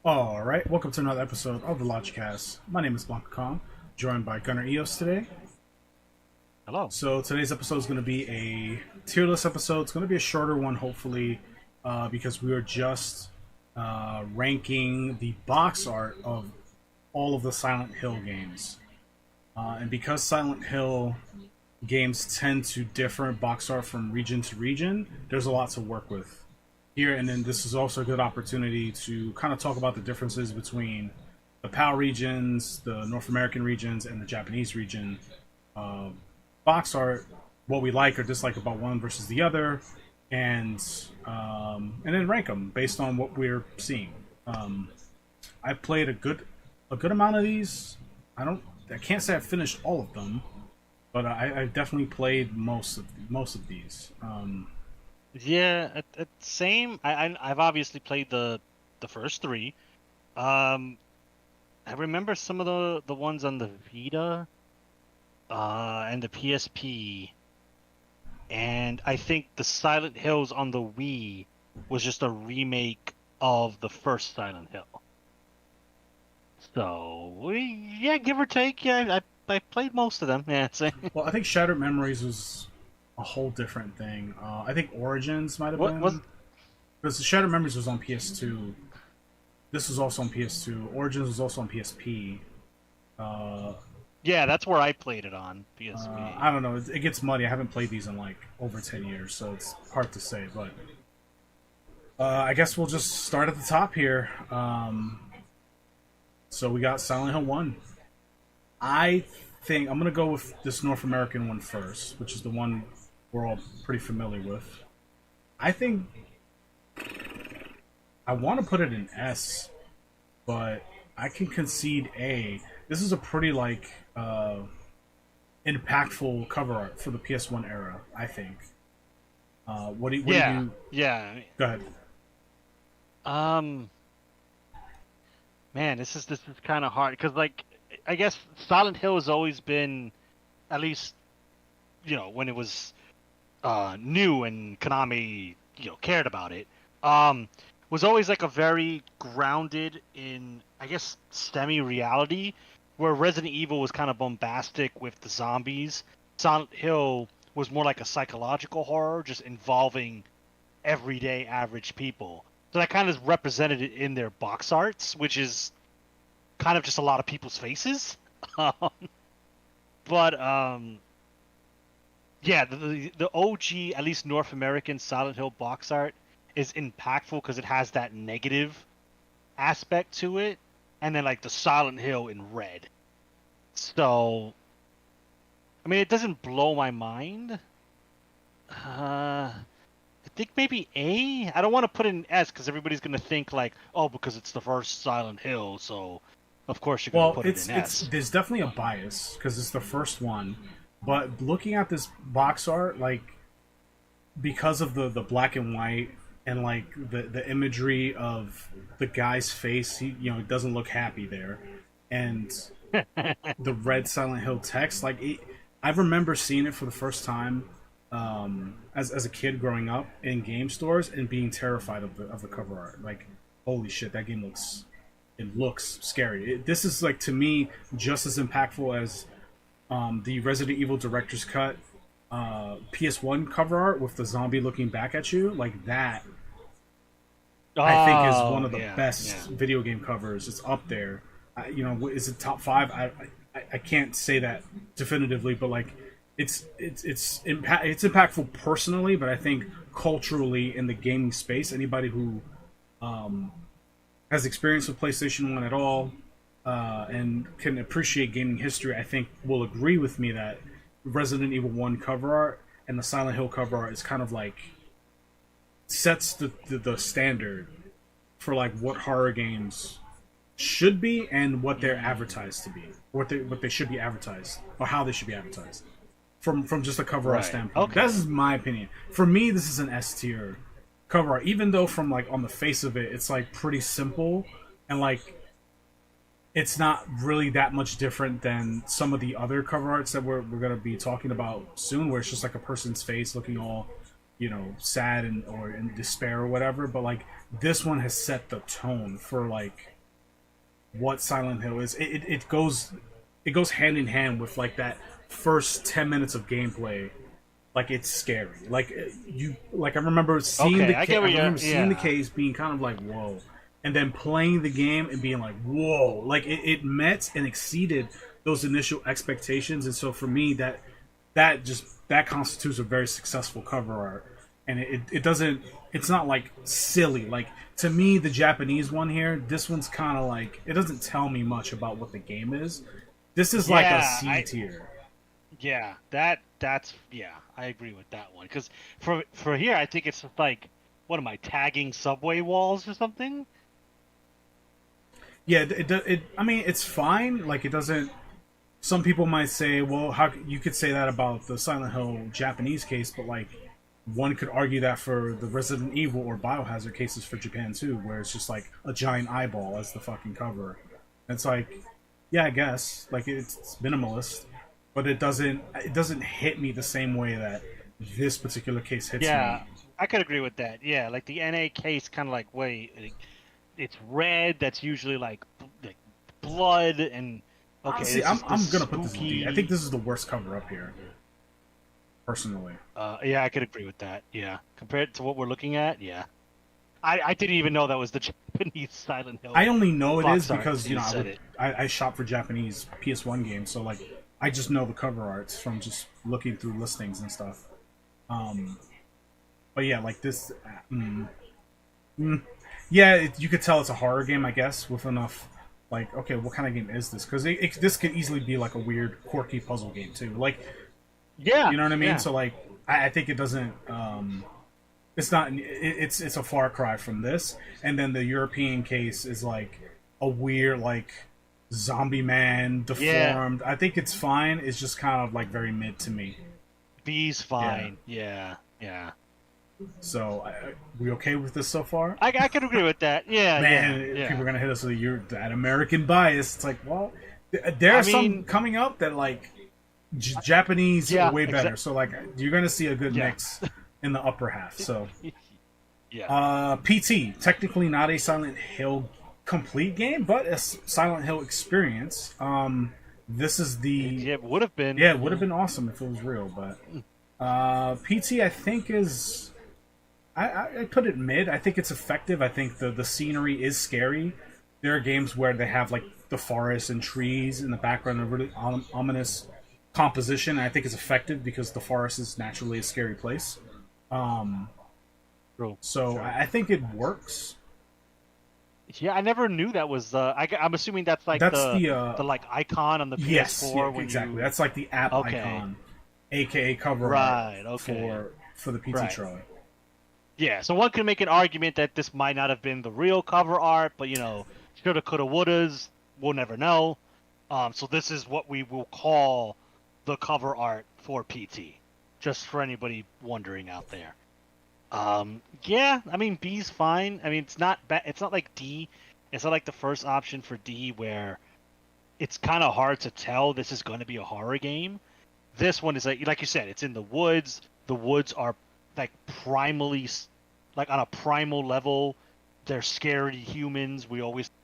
All right, welcome to another episode of the Logicast. My name is BlankaKong, joined by Gunnar Eos today. Hello. So today's episode is going to be a tier list episode. It's going to be a shorter one, hopefully, because we are just ranking the box art of all of the Silent Hill games. And because Silent Hill games tend to differ in box art from region to region, there's a lot to work with here. And then this is also a good opportunity to kind of talk about the differences between the PAL regions, the North American regions, and the Japanese region. Uh, Box art, what we like or dislike about one versus the other, and then rank them based on what we're seeing. I played a good amount of these. I can't say I finished all of them, but I definitely played most of these. Yeah, same. I've obviously played the first three. Um, I remember some of the ones on the Vita, and the PSP, and I think the Silent Hills on the Wii was just a remake of the first Silent Hill. So yeah, give or take, yeah, I played most of them. Yeah, same. Well, I think Shattered Memories was a whole different thing. I think Origins might have What was? been because Shattered Memories was on PS2. This was also on PS2. Origins was also on PSP. Uh, Yeah, that's where I played it on PSP. I don't know. It gets muddy. I haven't played these in like over 10 years, so it's hard to say. But I guess we'll just start at the top here. So we got Silent Hill 1. I think I'm going to go with this North American one first, which is the one we're all pretty familiar with. I think I want to put it in S, but I can concede A. This is a pretty impactful cover art for the PS1 era, I think. What do Yeah, you? yeah. Go ahead. Um, Man, this is kind of hard because I guess Silent Hill has always been, at least when it was new and Konami cared about it, um was always like a very grounded in, I guess, semi reality, where Resident Evil was kind of bombastic with the zombies. Silent Hill was more like a psychological horror, just involving everyday average people. So that kind of represented it in their box arts, which is kind of just a lot of people's faces. Um, but yeah, the OG, at least North American Silent Hill box art is impactful because it has that negative aspect to it, and then like the Silent Hill in red. So, I mean, it doesn't blow my mind. I think maybe A. I don't want to put it in S because everybody's gonna think like, oh, because it's the first Silent Hill, so of course you're gonna Well, put it it's in it's S. there's definitely a bias because it's the first one, but looking at this box art, like because of the black and white and like the imagery of the guy's face, he doesn't look happy there, and the red Silent Hill text, I remember seeing it for the first time as a kid growing up in game stores and being terrified of the cover art. Like, holy shit, that game looks scary. This is like to me just as impactful as the Resident Evil Director's Cut PS1 cover art with the zombie looking back at you. Like that, I think is one Oh of the yeah, yeah. best video game covers. It's up there. Is it top five? I can't say that definitively, but like it's impactful personally, but I think culturally in the gaming space, anybody who has experience with PlayStation One at all and can appreciate gaming history, I think will agree with me that Resident Evil One cover art and the Silent Hill cover art is kind of like sets the standard for like what horror games should be and what they're advertised to be, what they should be advertised or how they should be advertised from just a cover art Right. standpoint. Okay. That's my opinion. For me, this is an S tier cover art, even though from like on the face of it, it's like pretty simple and like it's not really that much different than some of the other cover arts that we're going to be talking about soon, where it's just like a person's face looking all sad or in despair or whatever. But like this one has set the tone for like what Silent Hill is. It goes hand in hand with like that first 10 minutes of gameplay. Like it's scary. Like I remember seeing the case being kind of like whoa, and then playing the game and being like whoa. Like it met and exceeded those initial expectations, and so for me that constitutes a very successful cover art. And it doesn't. It's not like silly. Like to me, the Japanese one here, this one's kind of like it doesn't tell me much about what the game is. This is like a C tier. Yeah, that's I agree with that one because for here I think it's like what am I tagging subway walls or something? Yeah, I mean, it's fine. Like it doesn't. Some people might say, well, how you could say that about the Silent Hill Japanese case, but like one could argue that for the Resident Evil or Biohazard cases for Japan too, where it's just like a giant eyeball as the fucking cover. And it's like, yeah, I guess like it's minimalist, but it doesn't hit me the same way that this particular case hits me. Yeah, I could agree with that. Yeah, like the NA case, kind of like wait, it's red. That's usually like blood and. Okay, honestly, I'm gonna put this in D. I think this is the worst cover up here, personally. Yeah, I could agree with that. Yeah, compared to what we're looking at, yeah. I didn't even know that was the Japanese Silent Hill. I only know it is because I shop for Japanese PS1 games, so like I just know the cover arts from just looking through listings and stuff. But yeah, like this. Yeah, you could tell it's a horror game, I guess, with enough. Like, okay, what kind of game is this? Because this could easily be like a weird, quirky puzzle game too. Like, yeah, you know what I mean. Yeah. So like, I think it doesn't. It's not. It's a far cry from this. And then the European case is like a weird, like zombie man deformed. Yeah. I think it's fine. It's just kind of like very mid to me. B's fine. Yeah. So, we okay with this so far? I can agree with that. Yeah, man. Yeah. People are gonna hit us with that American bias. It's like, well, there are some coming up that like Japanese are way better. So like, you're gonna see a good mix in the upper half. So, PT technically not a Silent Hill complete game, but a Silent Hill experience. This is the it would have been it would have been awesome if it was real, but PT I think is. I put it mid. I think it's effective. I think the scenery is scary. There are games where they have like the forest and trees in the background, a really ominous composition. And I think it's effective because the forest is naturally a scary place. So I think it works. Yeah, I never knew that was. I'm assuming that's the like icon on the PS4. Yes, exactly. That's like the app icon, aka cover art for the PT trolley. Yeah, so one can make an argument that this might not have been the real cover art, but shoulda, coulda, wouldas, we'll never know. So this is what we will call the cover art for PT, just for anybody wondering out there. Yeah, I mean B's fine. I mean it's not bad. It's not like D. It's not like the first option for D where it's kind of hard to tell this is going to be a horror game. This one is like you said, it's in the woods. The woods are like primally, like on a primal level, they're scary humans.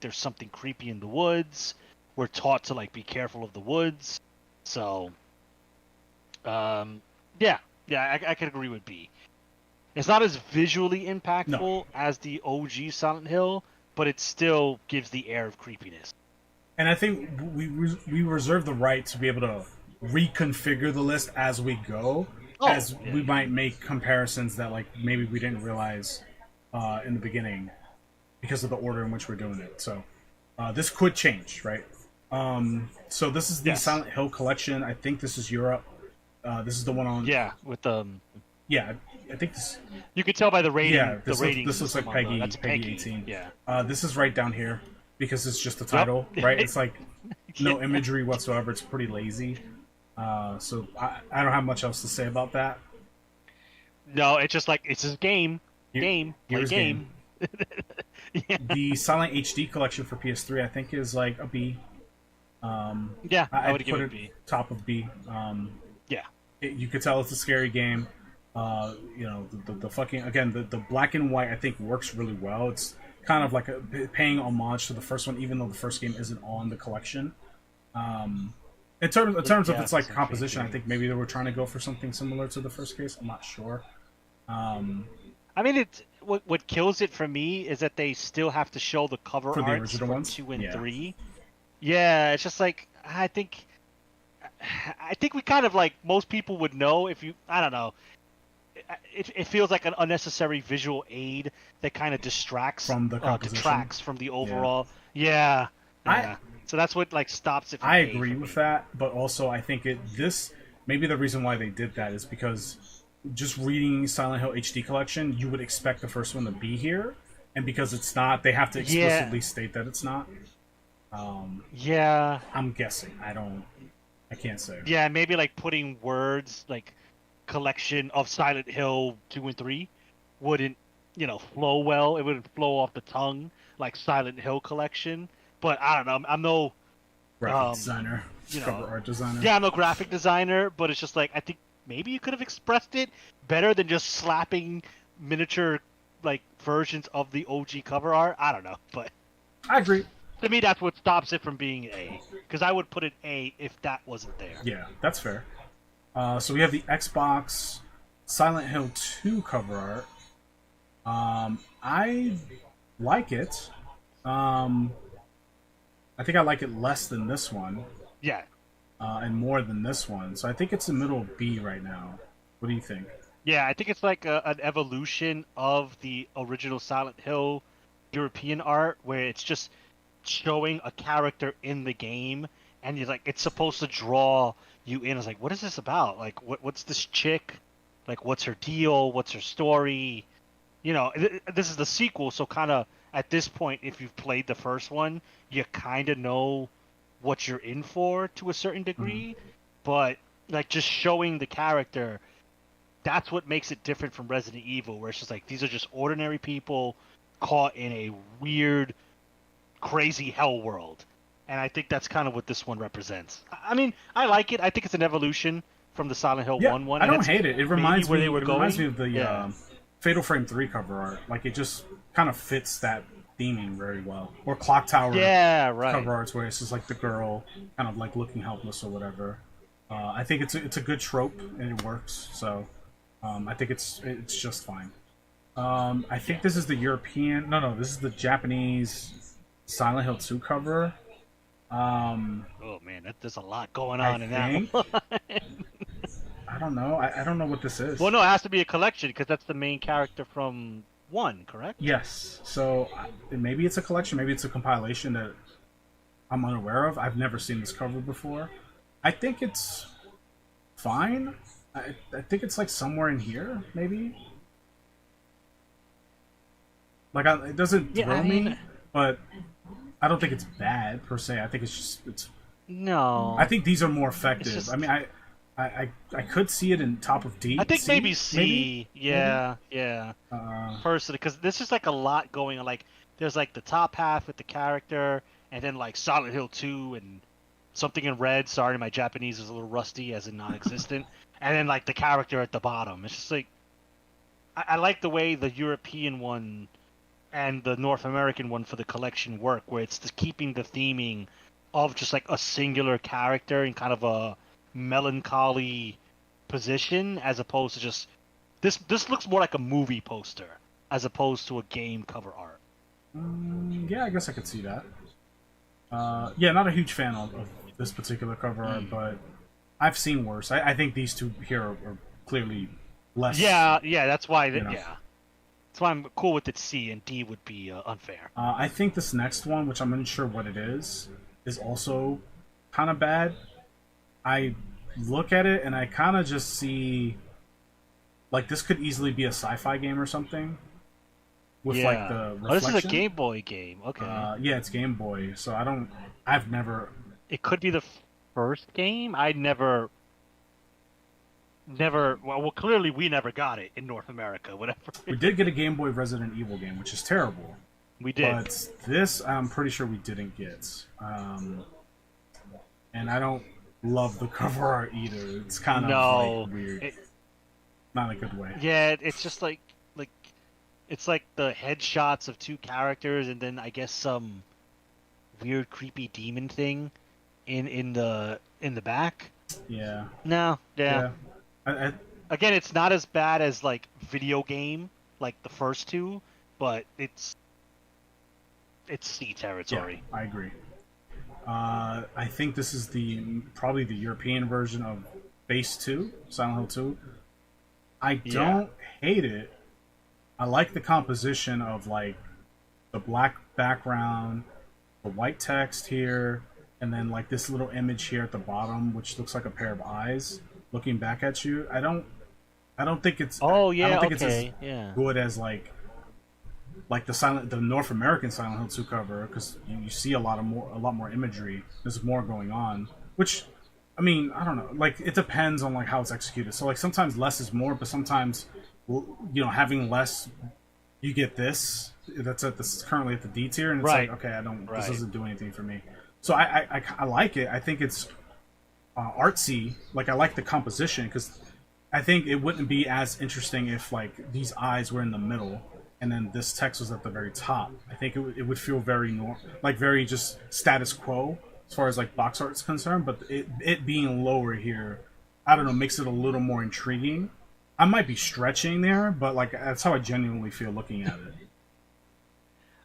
There's something creepy in the woods. We're taught to like be careful of the woods. So, I could agree with B. It's not as visually impactful as the OG Silent Hill, but it still gives the air of creepiness. And I think we reserve the right to be able to reconfigure the list as we go. We might make comparisons that like maybe we didn't realize in the beginning because of the order in which we're doing it. So this could change, right? So this is the Silent Hill collection. I think this is Europe. This is the one on with the I think this. You could tell by the rating. Yeah, this looks like Peggy 18. Yeah. This is right down here because it's just the title, right? It's like no imagery whatsoever. It's pretty lazy. So I don't have much else to say about that. No, it's just like it's a game. Game. The Silent HD collection for PS3, I think, is like a B. I would give it a B. Top of B. Yeah. You could tell it's a scary game. The fucking again the black and white I think works really well. It's kind of like paying homage to the first one, even though the first game isn't on the collection. In terms of its like composition, I think maybe they were trying to go for something similar to the first case. I'm not sure. I mean, what kills it for me is that they still have to show the cover For the arts original for ones? 2 and Yeah. 3. Yeah, it's just like I think we kind of like most people would know if you. I don't know. It feels like an unnecessary visual aid that kind of distracts From the composition? detracts from the overall. Yeah. So that's what like stops it. From I A agree for with me. that, but also I think maybe the reason why they did that is because just reading Silent Hill HD Collection, you would expect the first one to be here, and because it's not, they have to explicitly state that it's not. Yeah. I'm guessing. I can't say. Yeah, maybe like putting words like collection of Silent Hill 2 and 3 wouldn't, flow well. It wouldn't flow off the tongue like Silent Hill collection. But I don't know. I'm no Graphic designer, you know, cover art designer. yeah, I'm no graphic designer, but it's just like I think maybe you could have expressed it better than just slapping miniature like versions of the OG cover art. I don't know, but I agree. to me that's what stops it from being A. Because I would put it A if that wasn't there. Yeah, that's fair. So we have the Xbox Silent Hill 2 cover art. I like it. I think I like it less than this one, Yeah. and more than this one. So I think it's the middle of B right now. What do you think? Yeah, I think it's like an evolution of the original Silent Hill European art, where it's just showing a character in the game, and you're like, it's supposed to draw you in. It's like, what is this about? Like, what's this chick? Like, what's her deal? What's her story? This is the sequel, so kind of at this point, if you've played the first one, you kind of know what you're in for to a certain degree. But like, just showing the character, that's what makes it different from Resident Evil, where it's just like these are just ordinary people caught in a weird, crazy hell world. And I think that's kind of what this one represents. I mean, I like it. I think it's an evolution from the Silent Hill 1 one. I don't hate it. It reminds me. It Reminds me of the Yeah. Fatal Frame 3 cover art. Like, it just kind of fits that theming very well. Or Clock Tower Yeah, right. cover arts, where it's just like the girl kind of like looking helpless or whatever. I think it's a good trope and it works. So I think it's just fine. I think this is the European. No, this is the Japanese Silent Hill 2 cover. Oh man, there's a lot going on in that one. I don't know. I don't know what this is. Well, no, it has to be a collection because that's the main character from 1, correct? Yes. So maybe it's a collection. Maybe it's a compilation that I'm unaware of. I've never seen this cover before. I think it's fine. I think it's like somewhere in here, maybe. Like it doesn't thrill me, but I don't think it's bad per se. I think it's. No. I think these are more effective. Just... I mean, I could see it in top of D. I think maybe C. Maybe? Yeah. Personally, because there's just like a lot going on. Like there's like the top half with the character, and then like Silent Hill 2 and something in red. Sorry, my Japanese is a little rusty, as in non-existent. And then like the character at the bottom. It's just like I like the way the European one and the North American one for the collection work, where it's just keeping the theming of just like a singular character in kind of a melancholy position, as opposed to just this looks more like a movie poster as opposed to a game cover art. Yeah, I guess I could see that. Yeah, not a huge fan of this particular cover art, but I've seen worse. I think these two here are clearly less. Yeah, that's why. That's why I'm cool with it. C and D would be unfair. I think this next one, which I'm unsure what it is also kind of bad. I look at it and I kind of just see like this could easily be a sci-fi game or something with like the reflection. Oh, this is a Game Boy game. Okay. Yeah, it's Game Boy. So I've never. It could be the first game. I never. Well, clearly we never got it in North America. Whatever. We did get a Game Boy Resident Evil game, which is terrible. We did. But this, I'm pretty sure we didn't get. And I don't love the cover art either. It's kind of like weird. not in a good way. Yeah, it's just like it's like the headshots of two characters, and then I guess some weird, creepy demon thing in the back. Yeah, No, yeah. yeah. I Again, it's not as bad as like video game, like the first two, but it's C yeah, territory. I agree. I think this is probably the European version of Base Two, Silent Hill Two. I Yeah. don't hate it. I like the composition of like the black background, the white text here, and then like this little image here at the bottom, which looks like a pair of eyes looking back at you. I don't think it's. Oh I don't yeah, think it's as okay, yeah. good as like the North American Silent Hill 2 cover because you see a lot more imagery. There's more going on, which I mean I don't know. Like it depends on like how it's executed. So like sometimes less is more, but sometimes having less, you get this. This is currently at the D tier, and it's Right. like okay, I don't. This Right. doesn't do anything for me. So I like it. I think it's artsy. Like I like the composition because I think it wouldn't be as interesting if like these eyes were in the middle and then this text was at the very top. I think it would feel very like very just status quo as far as like box art is concerned. But it being lower here, I don't know, makes it a little more intriguing. I might be stretching there, but like that's how I genuinely feel looking at it.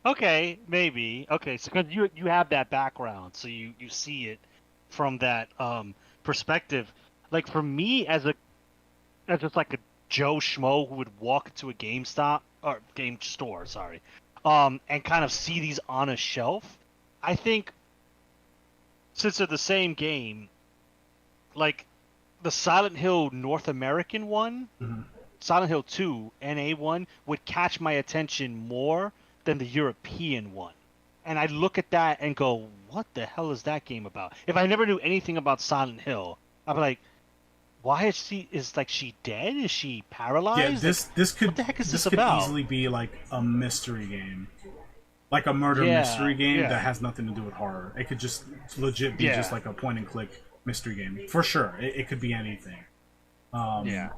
Okay, maybe. Okay, so 'cause you have that background, so you see it from that perspective. Like for me as just like a Joe Schmo who would walk into a GameStop or game store, sorry, and kind of see these on a shelf. I think since they're the same game, like the Silent Hill North American one, Mm-hmm. Silent Hill 2 NA one would catch my attention more than the European one. And I look at that and go, what the hell is that game about? If I never knew anything about Silent Hill, I'd be like, why is like she dead? Is she paralyzed? Yeah, this What the heck is this this could about? easily be like a mystery game, like a murder Yeah, mystery game yeah. that has nothing to do with horror. It could just legit be Yeah. just like a point and click mystery game for sure. It could be anything. Yeah.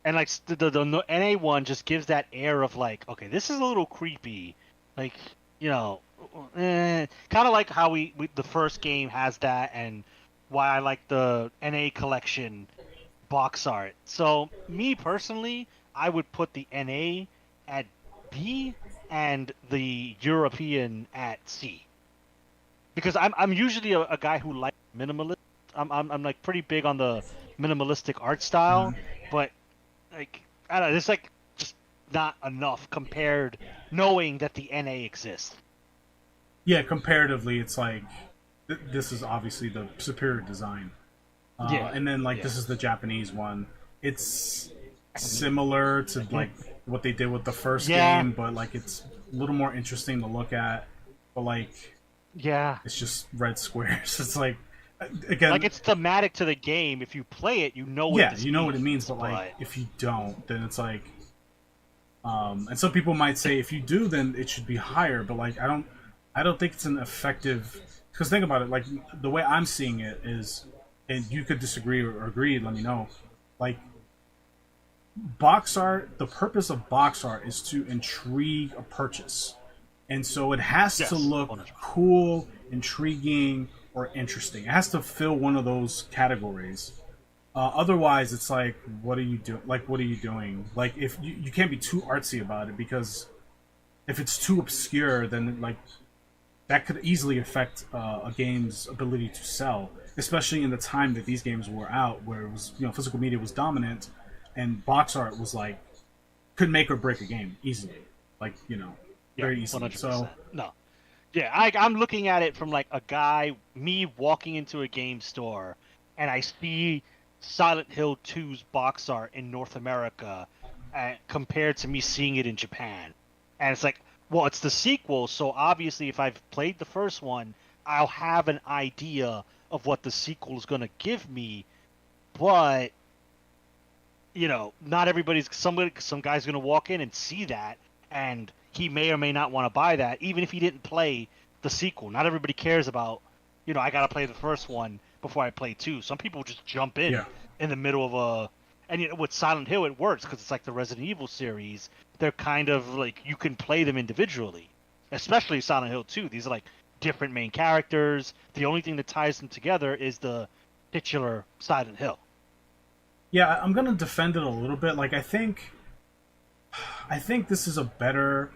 And like the NA one just gives that air of like, okay, this is a little creepy. Like, kind of like how we the first game has that, and why I like the NA collection box art. So me personally, I would put the NA at B and the European at C, because I'm usually a guy who likes minimalist. I'm like pretty big on the minimalistic art style, but like I don't know, it's like just not enough compared knowing that the NA exists. Yeah, comparatively, it's like this is obviously the superior design. Yeah, And then like yeah. this is the Japanese one. It's similar to like what they did with the first Yeah. game, but like it's a little more interesting to look at. But like Yeah. it's just red squares. It's like again, Like it's thematic to the game. If you play it, you know what yeah, this you know what it means. means, But like if you don't, then it's like, and some people might say if you do, then it should be higher. But like I don't think it's an effective. Because think about it, like the way I'm seeing it is, and you could disagree or agree. Let me know. Like box art, the purpose of box art is to intrigue a purchase, and so it has Yes, to look 100%. cool, intriguing, or interesting. It has to fill one of those categories. Otherwise, it's like, what are you doing? Like, what are you doing? Like, if you can't be too artsy about it because if it's too obscure, then like that could easily affect a game's ability to sell, especially in the time that these games were out, where it was physical media was dominant, and box art was like could make or break a game easily, like Yeah, very easily. 100%. So No. Yeah, I'm looking at it from like a guy, me walking into a game store, and I see Silent Hill 2's box art in North America compared to me seeing it in Japan. And it's like, well, it's the sequel, so obviously if I've played the first one, I'll have an idea of what the sequel is going to give me, but not everybody's some guy's going to walk in and see that, and he may or may not want to buy that even if he didn't play the sequel. Not everybody cares about, I got to play the first one before I play 2. Some people just jump in Yeah. in the middle of And with Silent Hill, it works because it's like the Resident Evil series. They're kind of like you can play them individually, especially Silent Hill 2. These are like different main characters. The only thing that ties them together is the titular Silent Hill. Yeah, I'm gonna defend it a little bit. Like I think this is a better.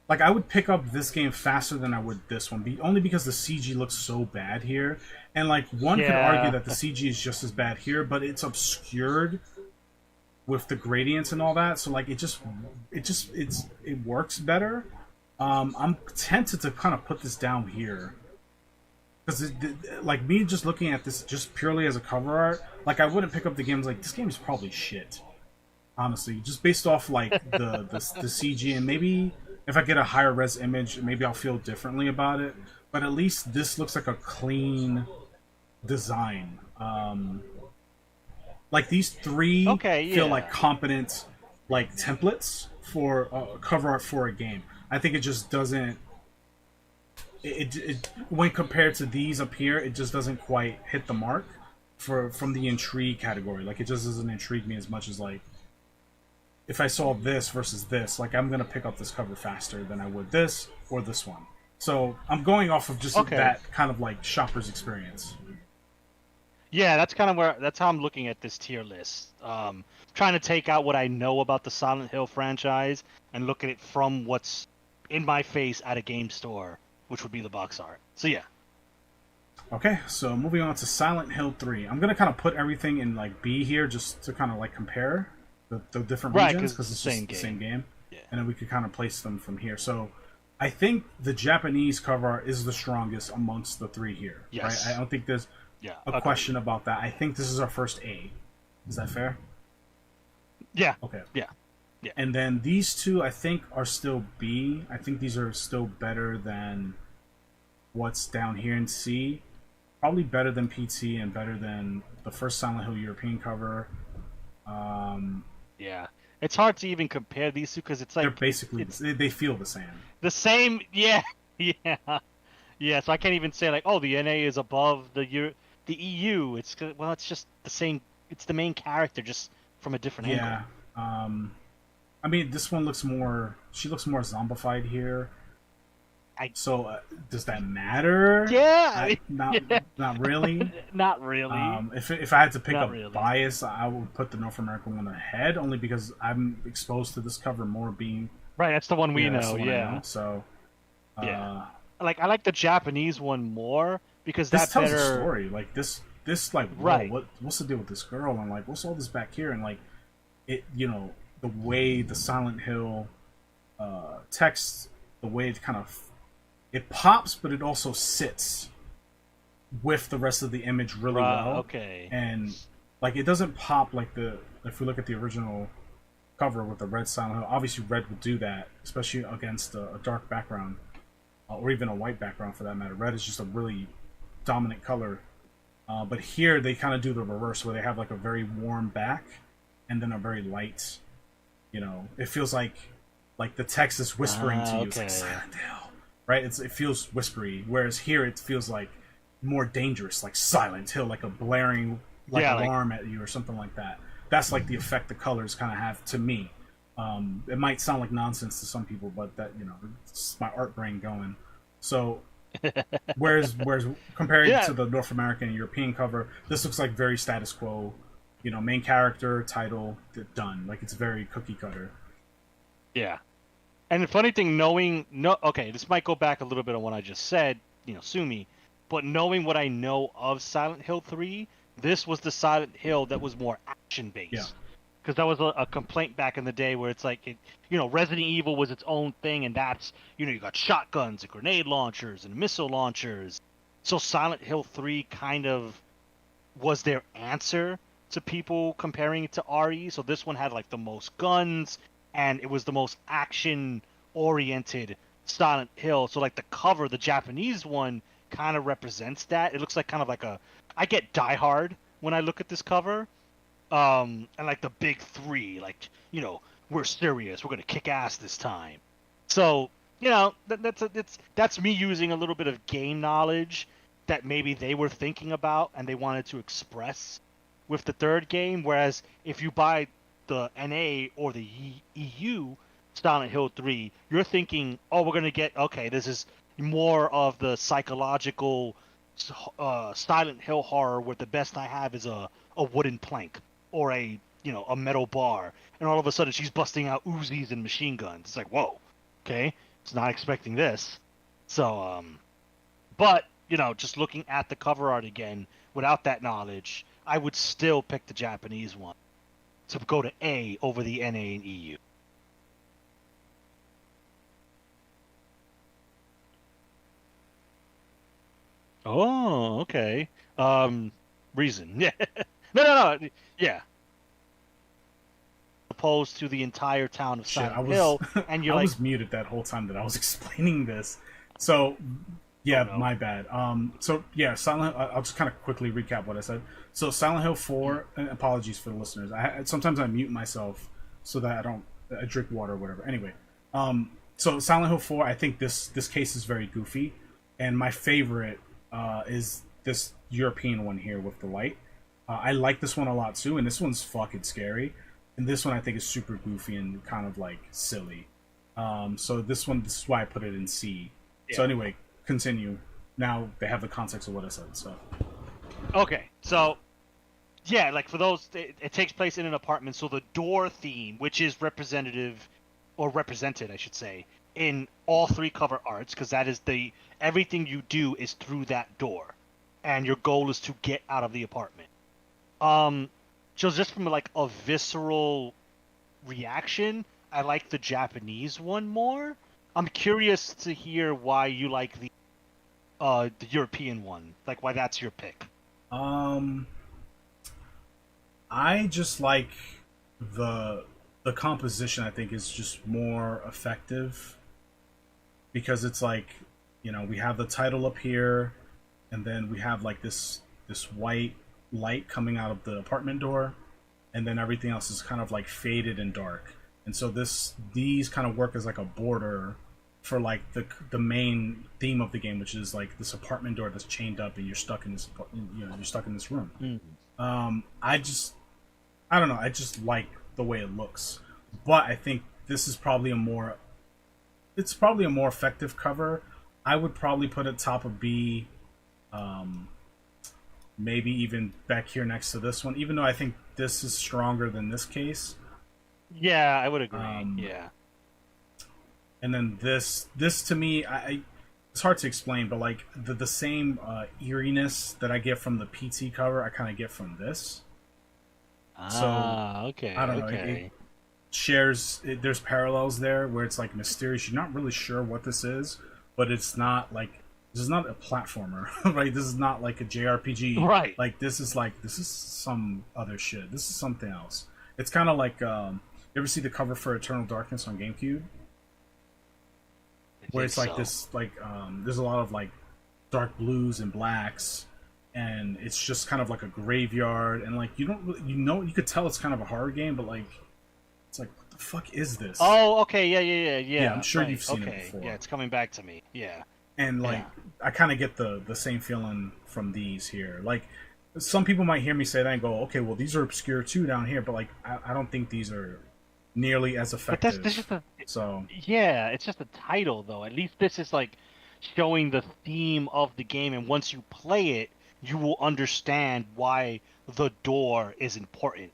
Like I would pick up this game faster than I would this one, only because the CG looks so bad here, and like one could argue that the CG is just as bad here, but it's obscured with the gradients and all that. So like it works better. I'm tempted to kind of put this down here because like me just looking at this just purely as a cover art, like I wouldn't pick up the game. Like this game is probably shit, honestly, just based off like the CG, and maybe if I get a higher res image, maybe I'll feel differently about it. But at least this looks like a clean design. Like these three feel like competent like templates for cover art for a game. I think it just doesn't. It when compared to these up here, it just doesn't quite hit the mark from the intrigue category. Like it just doesn't intrigue me as much as like if I saw this versus this. Like I'm gonna pick up this cover faster than I would this or this one. So I'm going off of just that kind of like shopper's experience. Yeah, that's kind of that's how I'm looking at this tier list. Trying to take out what I know about the Silent Hill franchise and look at it from what's in my face at a game store, which would be the box art. So yeah. Okay, so moving on to Silent Hill 3. I'm gonna kind of put everything in like B here just to kind of like compare the different regions because it's just the same game, and then we could kind of place them from here. So I think the Japanese cover art is the strongest amongst the three here. Yes. Right? I don't think there's a question about that. I think this is our first A. Is that fair? Yeah. Okay. Yeah. Yeah. And then these two, I think, are still B. I think these are still better than what's down here in C. Probably better than PT and better than the first Silent Hill European cover. Yeah. It's hard to even compare these two because it's like... They're basically... They feel the same. The same... Yeah. Yeah. Yeah, so I can't even say like, oh, the NA is above the EU. It's just the same. It's the main character, just from a different angle. Yeah. I mean, this one looks more. She looks more zombified here. So does that matter? Yeah. Not really. Not really. If I had to pick a bias, I would put the North American one ahead, only because I'm exposed to this cover more being. Right, that's the one we know. Yeah. So. Yeah. Like I like the Japanese one more because this that's tells better. a story. Like this like right. What's the deal with this girl, and like what's all this back here, and like it, the way the Silent Hill text, the way it kind of it pops, but it also sits with the rest of the image really well. Okay. And like it doesn't pop like if we look at the original cover with the red Silent Hill, obviously red would do that, especially against a dark background. Or even a white background for that matter. Red is just a really dominant color. But here they kind of do the reverse, where they have like a very warm back and then a very light. It feels like the text is whispering to you. It's like Silent Hill, right? It feels whispery. Whereas here it feels like more dangerous, like Silent Hill, like a blaring alarm at you or something like that. That's like the effect the colors kind of have to me. It might sound like nonsense to some people, but that it's my art brain going. So, whereas compared to the North American and European cover, this looks like very status quo. Main character, title, done. Like it's very cookie cutter. Yeah, and the funny thing, this might go back a little bit on what I just said. Sue me, but knowing what I know of Silent Hill 3, this was the Silent Hill that was more action based. Yeah. Because that was a complaint back in the day where it's like, Resident Evil was its own thing, and that's, you got shotguns and grenade launchers and missile launchers. So Silent Hill 3 kind of was their answer to people comparing it to RE. So this one had like the most guns, and it was the most action-oriented Silent Hill. So like the cover, the Japanese one, kind of represents that. It looks like kind of like I get Die Hard when I look at this cover. And like the big three, like, we're serious, we're gonna kick ass this time. So, that's me using a little bit of game knowledge that maybe they were thinking about and they wanted to express with the third game. Whereas if you buy the NA or the EU Silent Hill 3, you're thinking, oh, we're gonna get this is more of the psychological Silent Hill horror, where the best I have is a wooden plank or a metal bar, and all of a sudden she's busting out Uzis and machine guns. It's like, whoa, okay, it's not expecting this. So, but just looking at the cover art again, without that knowledge, I would still pick the Japanese one to go to A over the NA and EU. Oh, okay. Reason. Yeah. No. Yeah. Opposed to the entire town of Silent Hill, and you're I was muted that whole time that I was explaining this. So, yeah, oh, no. My bad. So yeah, Silent Hill. I'll just kind of quickly recap what I said. So Silent Hill 4. And apologies for the listeners. Sometimes I mute myself so that I drink water or whatever. Anyway, so Silent Hill 4. I think this case is very goofy, and my favorite is this European one here with the light. I like this one a lot too, and this one's fucking scary. And this one I think is super goofy and kind of like silly. So this is why I put it in C. Yeah. So anyway, continue. Now they have the context of what I said. So okay, so yeah, like for those, it takes place in an apartment. So the door theme, which is represented, I should say, in all three cover arts, because that is everything you do is through that door, and your goal is to get out of the apartment. So just from like a visceral reaction, I like the Japanese one more. I'm curious to hear why you like the European one, like why that's your pick. I just like the composition. I think is just more effective because it's like, we have the title up here, and then we have like this white light coming out of the apartment door, and then everything else is kind of like faded and dark. And so these kind of work as like a border for like the main theme of the game, which is like this apartment door that's chained up and you're stuck in this room. Mm-hmm. I don't know, I just like the way it looks, but I think this is probably a more effective cover. I would probably put it top of B, maybe even back here next to this one, even though I think this is stronger than this case. Yeah, I would agree. Yeah. And then this to me, it's hard to explain, but like the same eeriness that I get from the PT cover, I kind of get from this. Okay. I don't know. It shares. There's parallels there where it's like mysterious. You're not really sure what this is, but it's not like, this is not a platformer, right? This is not like a JRPG, right? Like this is some other shit. This is something else. It's kind of like, you ever see the cover for Eternal Darkness on GameCube? Where it's like this, like there's a lot of like dark blues and blacks, and it's just kind of like a graveyard, and like you could tell it's kind of a horror game, but like it's like, what the fuck is this? Oh, okay, yeah. Yeah, I'm sure you've seen it before. Yeah, it's coming back to me. Yeah. And like, I kind of get the same feeling from these here. Like, some people might hear me say that and go, okay, well, these are obscure too down here, but like, I don't think these are nearly as effective. But that's just yeah, it's just a title though. At least this is like showing the theme of the game, and once you play it, you will understand why the door is important.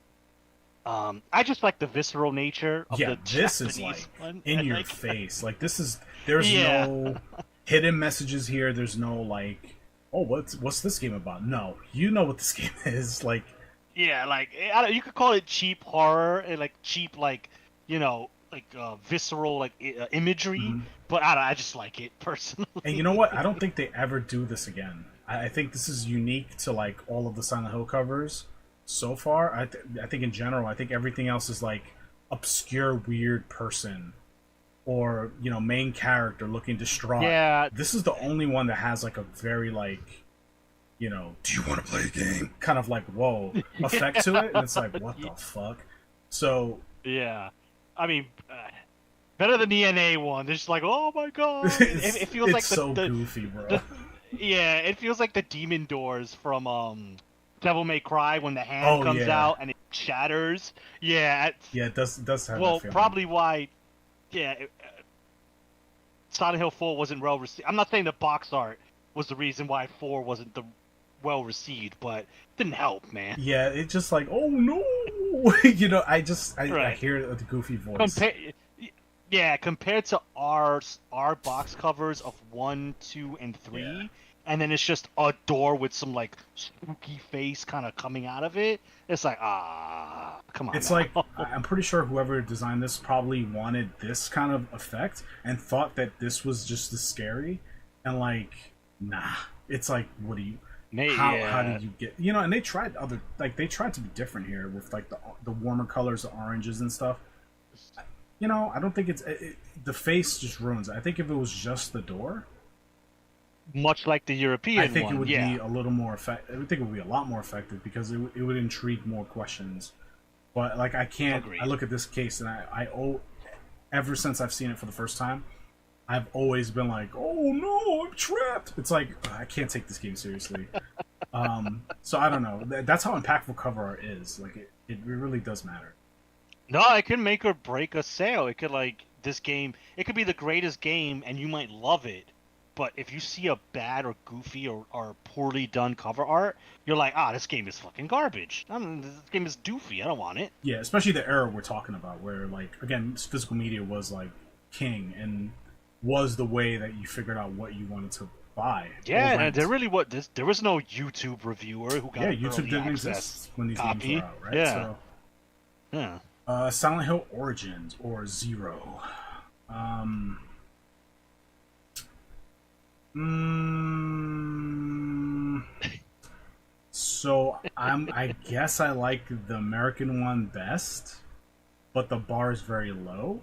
I just like the visceral nature of the this Japanese is like one. In your face. Like, there's no hidden messages here. There's no like, oh, what's this game about? No, you know what this game is. Like, yeah, like you could call it cheap horror and like cheap, like, visceral, like imagery. Mm-hmm. But I just like it personally. And you know what? I don't think they ever do this again. I think this is unique to like all of the Silent Hill covers so far. I think in general, I think everything else is like obscure, weird person, or main character looking distraught. Yeah, this is the only one that has like a very like, do you want to play a game? Kind of like, whoa, effect to it, and it's like, what the fuck? So yeah, I mean, better than the NA one. They're just like, oh my god, it feels like so goofy, bro. Yeah, it feels like the demon doors from Devil May Cry when the hand Oh, comes yeah. out and it shatters. Yeah. Yeah, it does have Well, that feeling. probably why. Yeah. Silent Hill 4 wasn't well received. I'm not saying the box art was the reason why 4 wasn't the well received, but it didn't help, man. Yeah, it's just like, oh no, you know. I Right. hear the goofy voice. Compared to our box covers of 1, 2, and 3, Yeah. and then it's just a door with some like spooky face kind of coming out of it. It's like, come on. It's now. like I'm pretty sure whoever designed this probably wanted this kind of effect and thought that this was just as scary, and like, nah. It's like, what do you? How did you get? You know, and they tried they tried to be different here with like the warmer colors, the oranges and stuff. You know, I don't think the face just ruins it. I think if it was just the door, Much like the European I think one, it would yeah. be a little more effective. I would think it would be a lot more effective because it would intrigue more questions. But like, I can't. Agreed. I look at this case and ever since I've seen it for the first time, I've always been like, oh no, I'm trapped. It's like, I can't take this game seriously. So I don't know. That's how impactful cover art is. Like, it really does matter. No, it can make or break a sale. It could this game. It could be the greatest game, and you might love it. But if you see a bad or goofy or poorly done cover art, you're like, this game is fucking garbage. This game is doofy. I don't want it. Yeah, especially the era we're talking about, where like, again, physical media was like king and was the way that you figured out what you wanted to buy. Yeah, and there really there was no YouTube reviewer who got YouTube early didn't access exist when these copy. games were out, right? Yeah. So, Yeah. Silent Hill Origins or Zero. So I guess I like the American one best, but the bar is very low.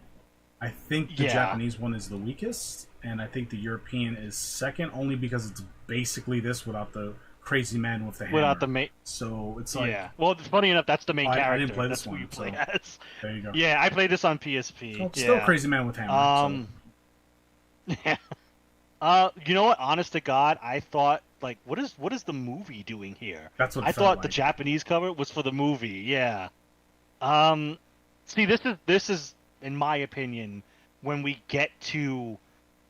I think the Japanese one is the weakest, and I think the European is second, only because it's basically this without the crazy man with the hammer. Without the main. So it's like, Well, funny enough, that's the main character. I didn't play this that's one. Who you play So as. there you go. Yeah, I played this on PSP. So it's still crazy man with hammer. You know what? Honest to God, I thought like, what is the movie doing here? That's what I it felt thought like. the Japanese cover was for the movie. Yeah. See, this is in my opinion when we get to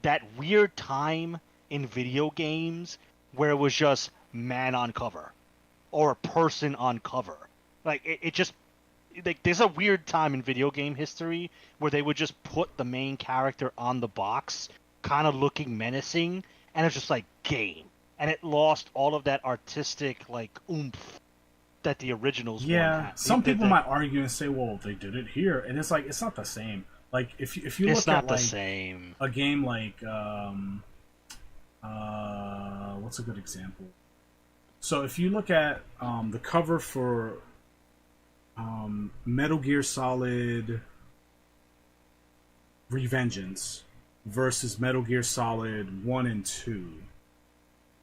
that weird time in video games where it was just man on cover or a person on cover. Like it just like there's a weird time in video game history where they would just put the main character on the box kind of looking menacing and it's just like game, and it lost all of that artistic like oomph that the originals yeah, some people might argue and say, well, they did it here, and it's like, it's not the same. Like if you it's look not at the like same. a game like what's a good example? So if you look at the cover for Metal Gear Solid Revengeance versus Metal Gear Solid 1 and 2,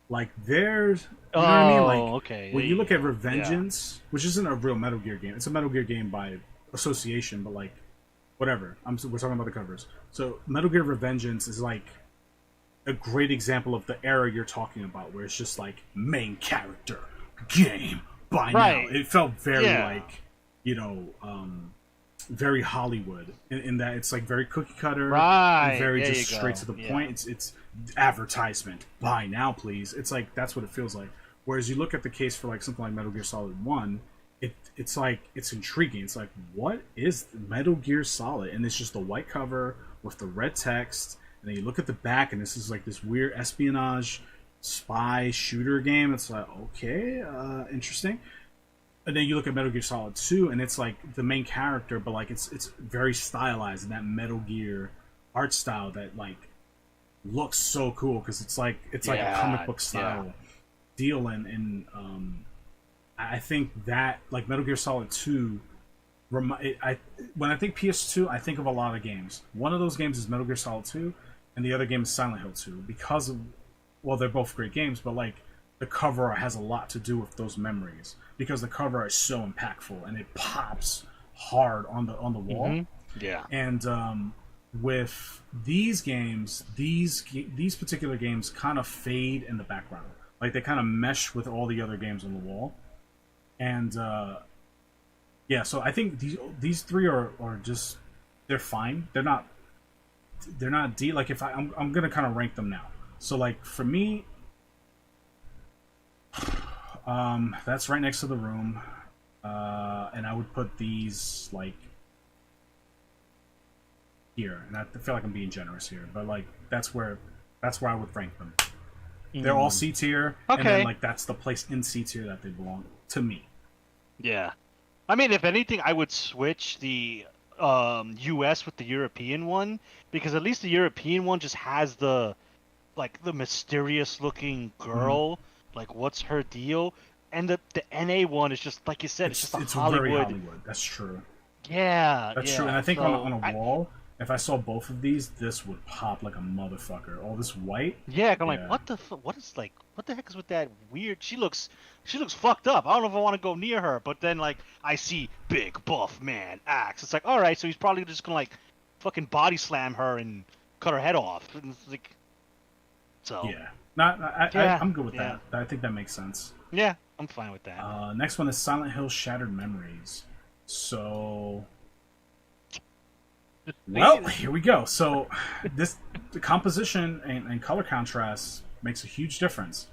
like there's, you know what I mean? Like, okay. when you look at Revengeance, which isn't a real Metal Gear game, it's a Metal Gear game by association, but like, whatever. We're talking about the covers. So Metal Gear Revengeance is like a great example of the era you're talking about, where it's just like main character game by now. It felt very like, you know, very Hollywood in that it's like very cookie cutter, and very just straight to the point. It's advertisement. Buy now, please. It's like, that's what it feels like. Whereas you look at the case for like something like Metal Gear Solid 1, it's like, it's intriguing. It's like, what is Metal Gear Solid? And it's just the white cover with the red text, and then you look at the back, and this is like this weird espionage spy shooter game. It's like, okay, interesting. And then you look at Metal Gear Solid 2, and it's like the main character, but like it's very stylized in that Metal Gear art style that like looks so cool, because it's like a comic book style deal. And I think that like Metal Gear Solid 2, when I think PS2, I think of a lot of games. One of those games is Metal Gear Solid 2, and the other game is Silent Hill 2, because of, well, they're both great games, but like the cover art has a lot to do with those memories, because the cover art is so impactful and it pops hard on the wall. Mm-hmm. Yeah. And with these games, these particular games kind of fade in the background. Like they kind of mesh with all the other games on the wall. And yeah, so I think these three are just they're fine. They're not deep. Like if I'm gonna kind of rank them now. So like for me, that's right next to the room, and I would put these like here, and I feel like I'm being generous here, but like that's where I would rank them. They're all C tier, Okay. and then like that's the place in C tier that they belong to me. Yeah. I mean, if anything, I would switch the US with the European one, because at least the European one just has the mysterious looking girl. Like, what's her deal? And the NA one is just like you said, it's just a Hollywood. Very Hollywood. That's true. Yeah, That's yeah. true. And I think So, on a wall, if I saw both of these, this would pop like a motherfucker. All this white. Yeah, I'm like, what the heck is with that weird? She looks fucked up. I don't know if I want to go near her. But then like I see big buff man axe. It's like, all right, so he's probably just gonna like fucking body slam her and cut her head off. And it's like, so Yeah. I'm good with that. I think that makes sense. Yeah, I'm fine with that. Next one is Silent Hill Shattered Memories. So, well, here we go. So, the composition and color contrast makes a huge difference.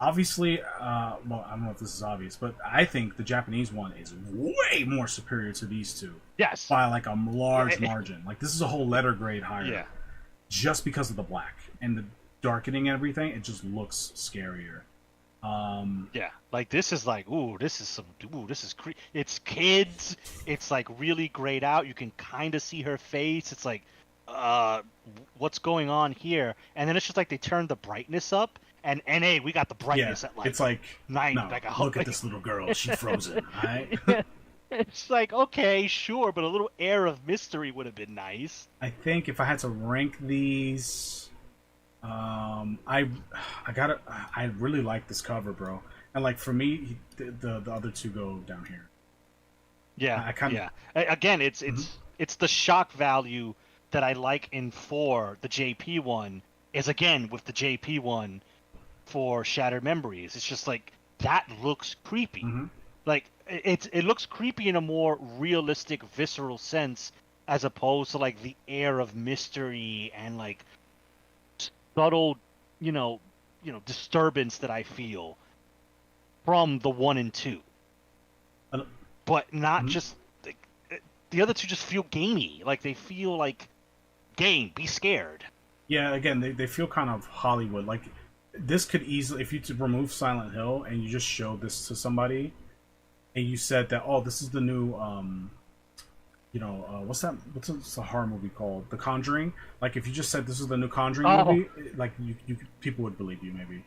Obviously, well, I don't know if this is obvious, but I think the Japanese one is way more superior to these two. Yes. By like a large margin. Like this is a whole letter grade higher. Yeah. Just because of the black and the darkening and everything, it just looks scarier. Yeah, like this is like, this is it's kids. It's like really grayed out. You can kind of see her face. It's like, what's going on here? And then it's just like they turned the brightness up. And NA, we got the brightness at like it's like 9. No, like look at this little girl. She's frozen. Right? It's like, okay, sure, but a little air of mystery would have been nice. I think if I had to rank these, I really like this cover, bro. And like for me, the other two go down here. Yeah, Again, it's the shock value that I like in 4, the JP one, is again with the JP one for Shattered Memories. It's just like that looks creepy. Like it looks creepy in a more realistic, visceral sense, as opposed to like the air of mystery and like subtle, disturbance that I feel from the 1 and 2. But not just the other two just feel gamey. Like they feel like game, be scared. Yeah, again, they feel kind of Hollywood. Like this could easily, if you to remove Silent Hill and you just showed this to somebody, and you said that, oh, this is the new, what's the horror movie called? The Conjuring. Like if you just said this is the new Conjuring movie, like you people would believe you maybe.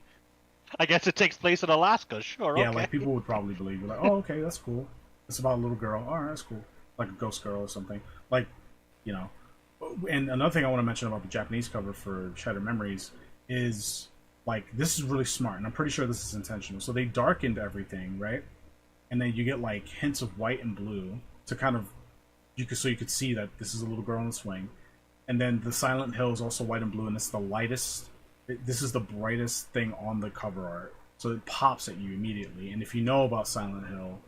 I guess it takes place in Alaska. Sure. Yeah, okay. like people would probably believe you. Like, oh, okay, that's cool. It's about a little girl. All right, that's cool. Like a ghost girl or something. Like, And another thing I want to mention about the Japanese cover for Shattered Memories is, like, this is really smart, and I'm pretty sure this is intentional. So they darkened everything, right? And then you get, like, hints of white and blue to kind of, you could see that this is a little girl on the swing. And then the Silent Hill is also white and blue, and it's the lightest, this is the brightest thing on the cover art. So it pops at you immediately. And if you know about Silent Hill,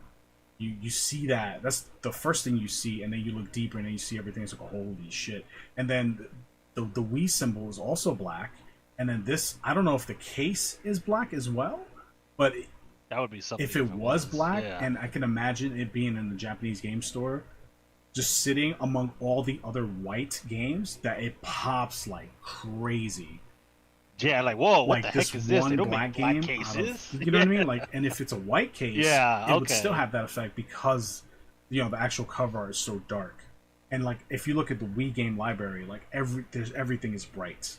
you see that. That's the first thing you see, and then you look deeper, and then you see everything. It's like, holy shit. And then the Wii symbol is also black. And then this, I don't know if the case is black as well, but that would be something. If it was black, and I can imagine it being in the Japanese game store, just sitting among all the other white games, that it pops like crazy. Yeah, like, whoa, what like the heck is this? They don't make black cases. You know what I mean? Like, and if it's a white case, it would still have that effect because, the actual cover art is so dark. And like, if you look at the Wii game library, like everything is bright.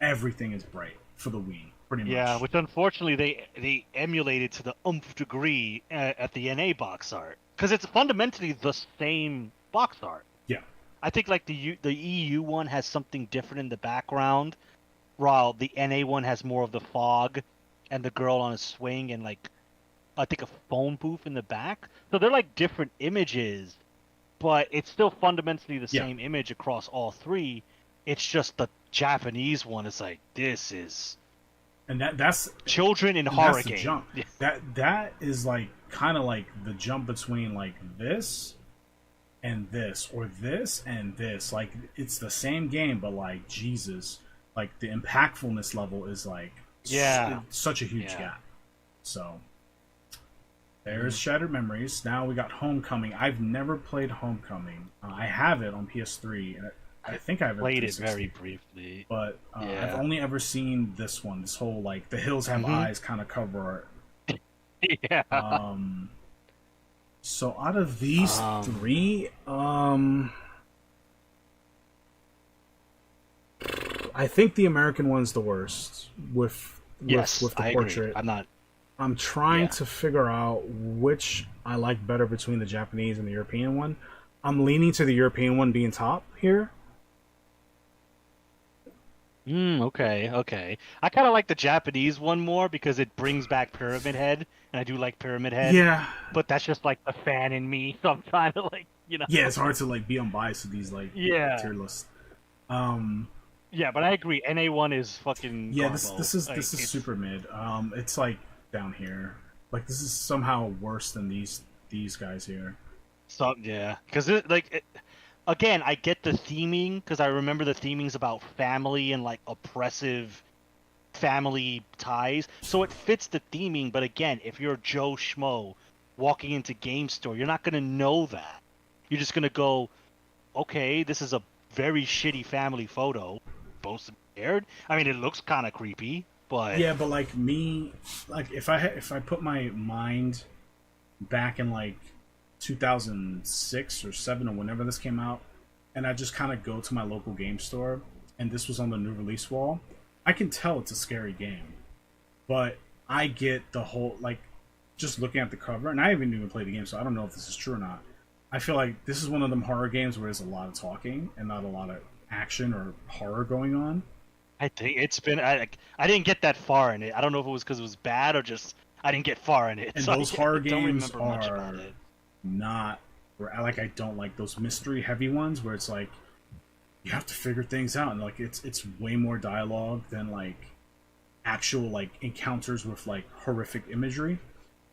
Everything is bright for the Wii, pretty much. Yeah, which unfortunately they emulated to the degree at the NA box art, because it's fundamentally the same box art. Yeah, I think like the EU one has something different in the background, while the NA one has more of the fog and the girl on a swing and like I think a phone booth in the back. So they're like different images, but it's still fundamentally the same image across all three. It's just the Japanese one is like, this is, and that's children in horror that's the game. jump. That is like kind of like the jump between like this and this, or this and this. Like, it's the same game, but like, Jesus, like the impactfulness level is like such a huge gap. So there's Shattered Memories. Now we got Homecoming. I've never played Homecoming. I have it on PS3, and I think I've played it very briefly, but I've only ever seen this one. This whole like the hills have eyes kind of cover art. Yeah. So out of these three, I think the American one's the worst with the portrait. Agree. I'm trying to figure out which I like better between the Japanese and the European one. I'm leaning to the European one being top here. Okay. I kind of like the Japanese one more because it brings back Pyramid Head, and I do like Pyramid Head. Yeah. But that's just like the fan in me, so I'm trying to like, you know. Yeah, it's hard to like be unbiased with these like tier lists. Yeah, but I agree. NA1 is fucking. Yeah, garbo. this is super mid. It's like down here. Like this is somehow worse than these guys here. So yeah, because again, I get the theming because I remember the theming's about family and like oppressive family ties, so it fits the theming. But again, if you're Joe Schmo walking into Game Store, you're not gonna know that. You're just gonna go, okay, this is a very shitty family photo. Supposed to be aired. I mean, it looks kind of creepy, but yeah, but like me, like if I put my mind back in like 2006 or 7 or whenever this came out, and I just kind of go to my local game store and this was on the new release wall, I can tell it's a scary game. But I get the whole, like, just looking at the cover, and I haven't even played the game, so I don't know if this is true or not. I feel like this is one of them horror games where there's a lot of talking and not a lot of action or horror going on. I think it's been I didn't get that far in it. I don't know if it was because it was bad or just I didn't get far in it. And so those horror games much are about it. not like, I don't like those mystery heavy ones where it's like you have to figure things out, and like it's way more dialogue than like actual like encounters with like horrific imagery.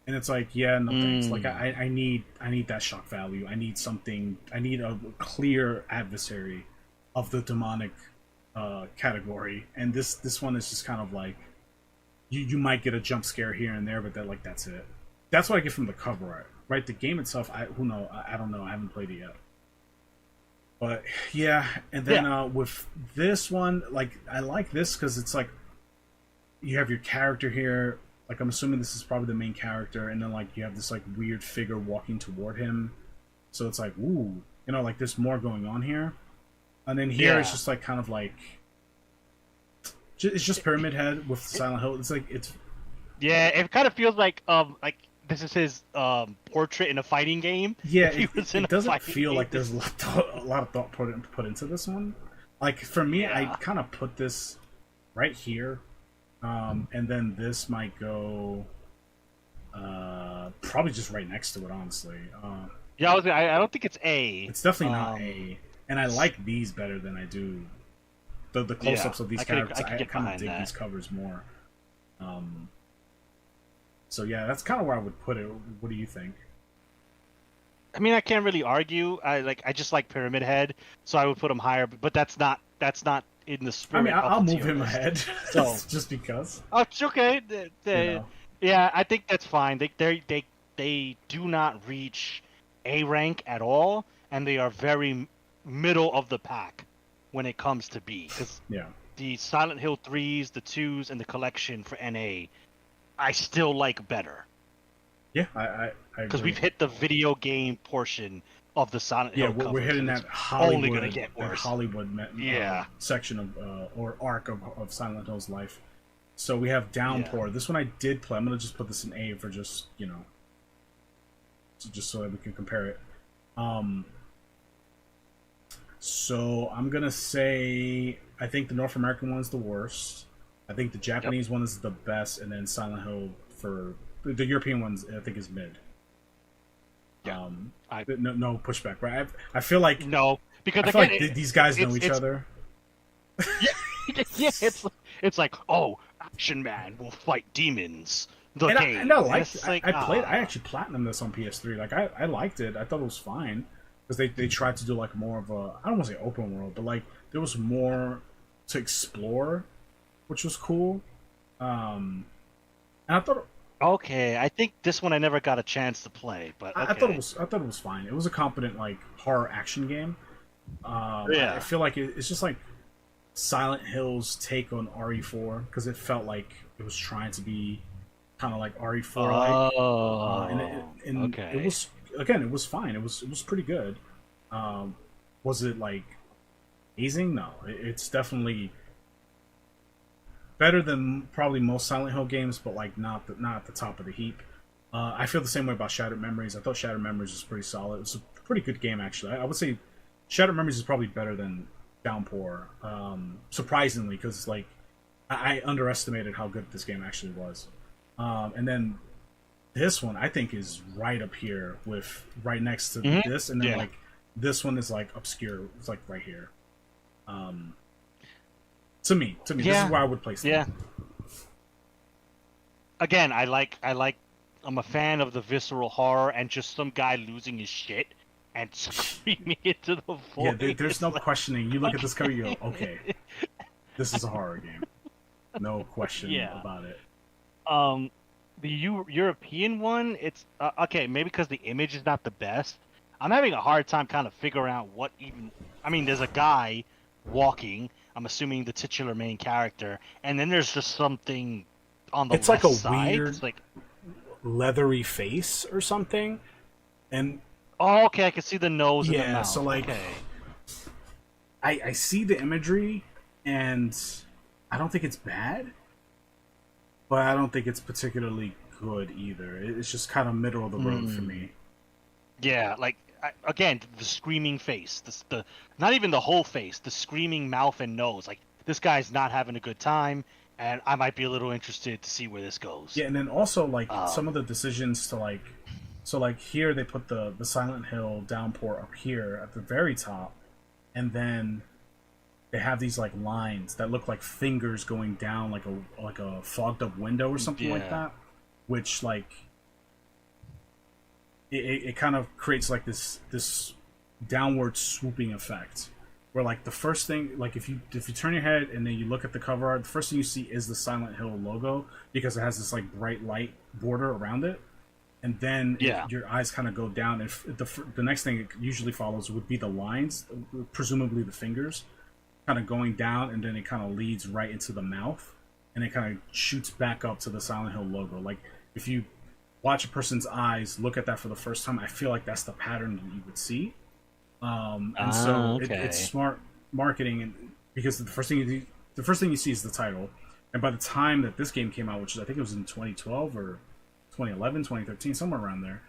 And it's like, yeah, no thanks. Like I need that shock value. I need something. I need a clear adversary of the demonic category. And this one is just kind of like you might get a jump scare here and there, but that's it. That's what I get from the cover art. Right, the game itself, I don't know. I haven't played it yet. But yeah, and then with this one, like I like this because it's like you have your character here. Like I'm assuming this is probably the main character, and then like you have this like weird figure walking toward him. So it's like, ooh, you know, like there's more going on here. And then here it's just like kind of like it's just Pyramid Head with Silent Hill. It's like it kind of feels like this is his portrait in a fighting game. Yeah, it doesn't feel like there's a lot of thought put into this one. Like for me, I kind of put this right here, and then this might go probably just right next to it. Honestly, I don't think it's A. It's definitely not A, and I like these better than I do the close-ups of these characters. I kind of dig these covers more. So yeah, that's kind of where I would put it. What do you think? I mean, I can't really argue. I just like Pyramid Head, so I would put him higher. But that's not in the spirit. I mean, I'll move him list. ahead, so just because. Oh, it's okay. Yeah, I think that's fine. They do not reach A rank at all, and they are very middle of the pack when it comes to B. Because the Silent Hill 3s, the 2s, and the collection for NA, I still like better. Yeah, I because we've hit the video game portion of the Silent Hill. Yeah, we're hitting that Hollywood, only gonna get worse. Section of or arc of Silent Hill's life. So we have Downpour. Yeah. This one I did play. I'm gonna just put this in A for just just so that we can compare it. So I'm gonna say I think the North American one's the worst. I think the Japanese one is the best, and then Silent Hill for the European ones I think is mid. Yeah, no pushback, right? I feel like because I feel like these guys know each other. Yeah, it's like, oh, Action Man will fight demons. the And game. I liked it. Like, I actually platinumed this on PS3. Like I liked it. I thought it was fine because they tried to do like more of a, I don't want to say open world, but like there was more to explore, which was cool. And I thought okay, I think this one I never got a chance to play, but okay. I thought it was fine. It was a competent like horror action game. Yeah. I feel like it's just like Silent Hill's take on RE4 because it felt like it was trying to be kind of like RE4 like. And okay. it was, again, it was fine. It was pretty good. Was it like amazing? No, it's definitely better than probably most Silent Hill games, but like not at the top of the heap. I feel the same way about Shattered Memories. I thought Shattered Memories was pretty solid. It was a pretty good game actually. I would say Shattered Memories is probably better than Downpour, surprisingly, because like I underestimated how good this game actually was. And then this one I think is right up here with right next to this, and then like this one is like obscure. It's like right here. To me, this is where I would place it. Yeah. Again, I'm a fan of the visceral horror and just some guy losing his shit and screaming into the void. Yeah, there's no questioning. You look at this cover, you go, okay, this is a horror game. No question about it. The European one, it's okay. Maybe because the image is not the best. I'm having a hard time kind of figuring out what even. I mean, there's a guy walking. I'm assuming the titular main character, and then there's just something on the it's left like a side. weird, it's like leathery face or something, and okay, I can see the nose. Yeah, and the mouth. So like, okay. I see the imagery, and I don't think it's bad, but I don't think it's particularly good either. It's just kind of middle of the road for me. Yeah, like again, the screaming face, the not even the whole face, the screaming mouth and nose. Like this guy's not having a good time, and I might be a little interested to see where this goes. Yeah, and then also like some of the decisions to like, so like here they put the Silent Hill Downpour up here at the very top, and then they have these like lines that look like fingers going down like a fogged up window or something like that, which like it kind of creates like this downward swooping effect where like the first thing, like if you turn your head and then you look at the cover art, the first thing you see is the Silent Hill logo because it has this like bright light border around it, and then your eyes kind of go down, and the next thing it usually follows would be the lines, presumably the fingers, kind of going down, and then it kind of leads right into the mouth, and it kind of shoots back up to the Silent Hill logo. Like if you watch a person's eyes, look at that for the first time, I feel like that's the pattern that you would see. And so it's smart marketing, and because the first thing you see is the title, and by the time that this game came out, which I think it was in 2012 or 2011, 2013, somewhere around there,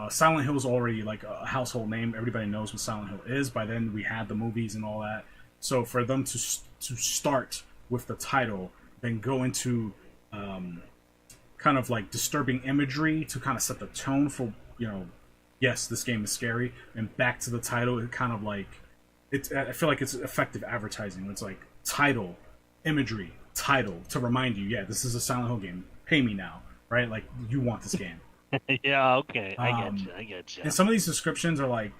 Silent Hill was already like a household name. Everybody knows what Silent Hill is. By then, we had the movies and all that. So for them to start with the title, then go into kind of like disturbing imagery to kind of set the tone for, yes, this game is scary, and back to the title, it kind of like I feel like it's effective advertising. It's like title, imagery, title to remind you, yeah, this is a Silent Hill game. Pay me now, right? Like you want this game. Yeah, okay, I get you. And some of these descriptions are like,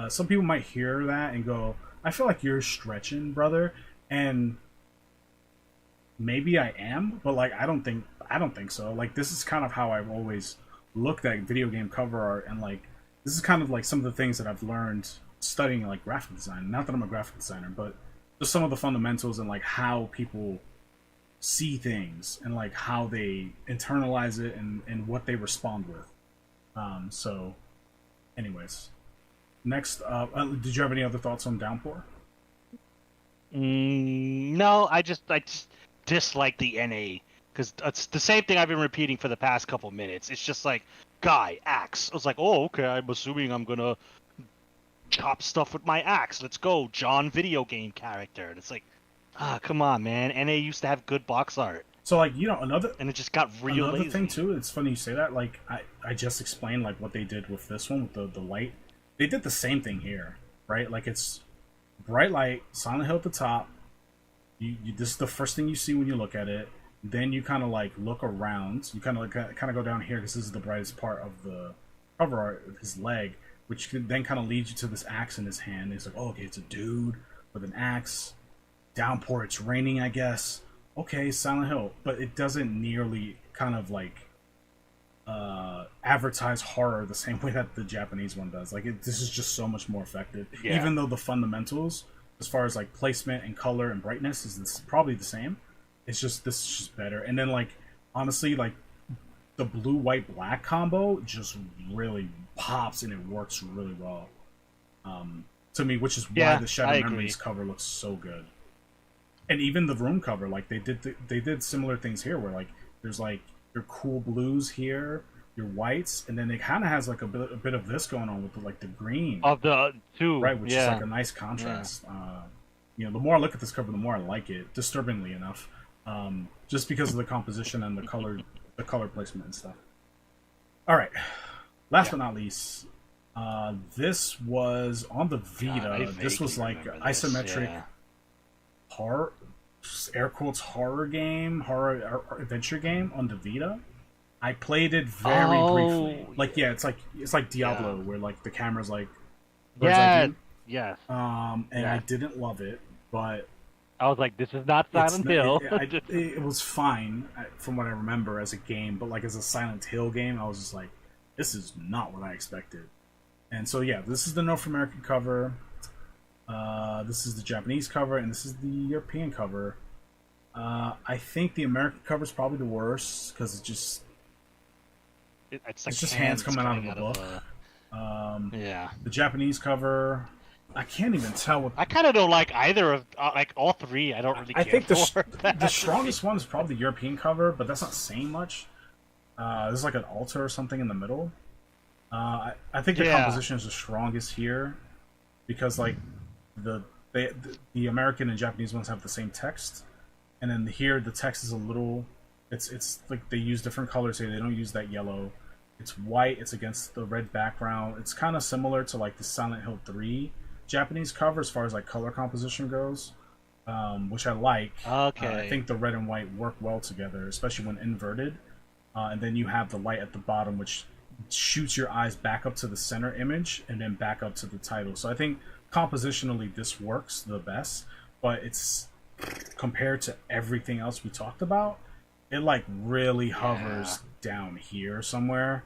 some people might hear that and go, I feel like you're stretching, brother, and maybe I am, but like I don't think so. Like this is kind of how I've always looked at video game cover art, and like this is kind of like some of the things that I've learned studying like graphic design. Not that I'm a graphic designer, but just some of the fundamentals and like how people see things and like how they internalize it and what they respond with. So anyways, next did you have any other thoughts on Downpour? No, I just dislike the NA because it's the same thing I've been repeating for the past couple minutes. It's just like guy axe. I was like, oh, okay, I'm assuming I'm gonna chop stuff with my axe. Let's go, John, video game character. And it's like, come on, man. NA used to have good box art. So like and it just got real another lazy. thing too. It's funny you say that. Like I just explained like what they did with this one with the light. They did the same thing here, right? Like it's bright light, Silent Hill at the top. This is the first thing you see when you look at it. Then you kind of like look around. You kind of go down here because this is the brightest part of the cover art, his leg, which could then kind of lead you to this axe in his hand. It's like, oh, okay, it's a dude with an axe. Downpour, it's raining, I guess. Okay, Silent Hill, but it doesn't nearly kind of like advertise horror the same way that the Japanese one does. Like, this is just so much more effective. Yeah. Even though the fundamentals, as far as like placement and color and brightness, is probably the same. It's just this is just better. And then like honestly, like the blue white black combo just really pops and it works really well. To me, which is why the Shadow Memories cover looks so good. And even the room cover, like they did similar things here, where like there's like your cool blues here, your whites, and then it kind of has like a bit of this going on with like the green of the two, right, which is like a nice contrast. You know, the more I look at this cover, the more I like it. Disturbingly enough, just because of the composition and the color placement and stuff. All right, last but not least, this was on the Vita. This was like isometric horror, air quotes, horror adventure game on the Vita. I played it very briefly. Like, it's like Diablo, where like the camera's like bird's eye view. Yeah. And I didn't love it, but I was like, this is not Silent Hill. It was fine from what I remember as a game, but like as a Silent Hill game, I was just like, this is not what I expected. And so this is the North American cover. This is the Japanese cover, and this is the European cover. I think the American cover is probably the worst because it's just hands coming out of the book. The Japanese cover, I can't even tell what. I kind of don't like either of like all three. I don't really. I think the strongest one is probably the European cover, but that's not saying much. There's like an altar or something in the middle. I think the composition is the strongest here because like the American and Japanese ones have the same text, and then here the text is a little. It's like they use different colors here. They don't use that yellow. It's white. It's against the red background. It's kind of similar to like the Silent Hill 3 Japanese cover as far as like color composition goes, which I like. Okay. I think the red and white work well together, especially when inverted. And then you have the light at the bottom, which shoots your eyes back up to the center image and then back up to the title. So I think compositionally this works the best, but it's compared to everything else we talked about, it like really hovers down here somewhere.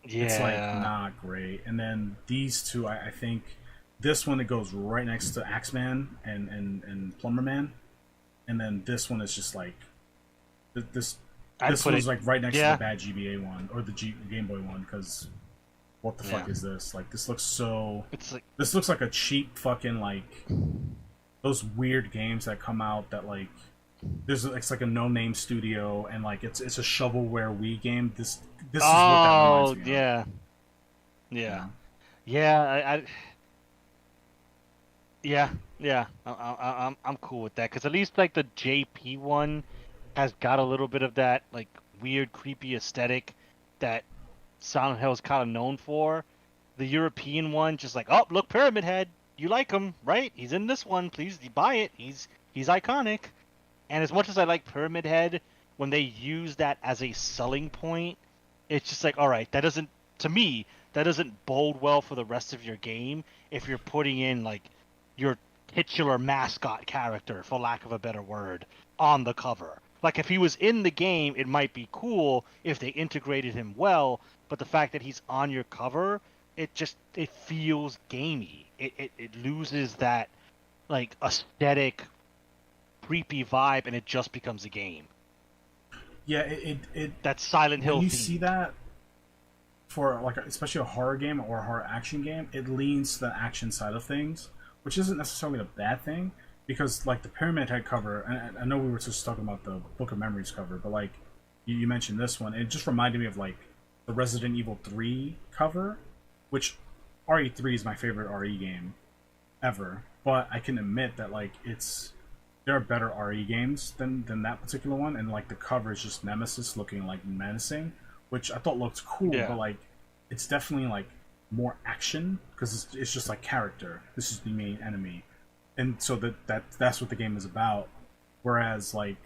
It's like not great. And then these two, I think this one, it goes right next to Axeman and Plumber Man, and then this one is just like this one's like right next to the bad GBA one or the Game Boy one, because what the fuck is this? Like, this looks so. This looks like a cheap fucking like those weird games that come out that like it's like a no-name studio and like it's a shovelware Wii game. This is what that reminds me of. I'm cool with that because at least like the JP one has got a little bit of that like weird, creepy aesthetic that Silent Hill is kind of known for. The European one, just like, oh, look, Pyramid Head, you like him, right? He's in this one, please buy it. He's iconic. And as much as I like Pyramid Head, when they use that as a selling point, it's just like, all right, that doesn't bode well for the rest of your game if you're putting in like your titular mascot character, for lack of a better word, on the cover. Like, if he was in the game, it might be cool if they integrated him well, but the fact that he's on your cover, it feels gamey. It loses that like aesthetic, creepy vibe, and it just becomes a game. Yeah, that's Silent Hill. When you see that for like especially a horror game or a horror action game, it leans to the action side of things, which isn't necessarily a bad thing. Because, like, the Pyramid Head cover, and I know we were just talking about the Book of Memories cover, but, like, you mentioned this one, it just reminded me of, like, the Resident Evil 3 cover, which RE3 is my favorite RE game ever, but I can admit that, like, there are better RE games than that particular one, and, like, the cover is just Nemesis looking, like, menacing, which I thought looked cool, but, like, it's definitely, like, more action, because it's just, like, character. This is the main enemy. And so that's what the game is about. Whereas like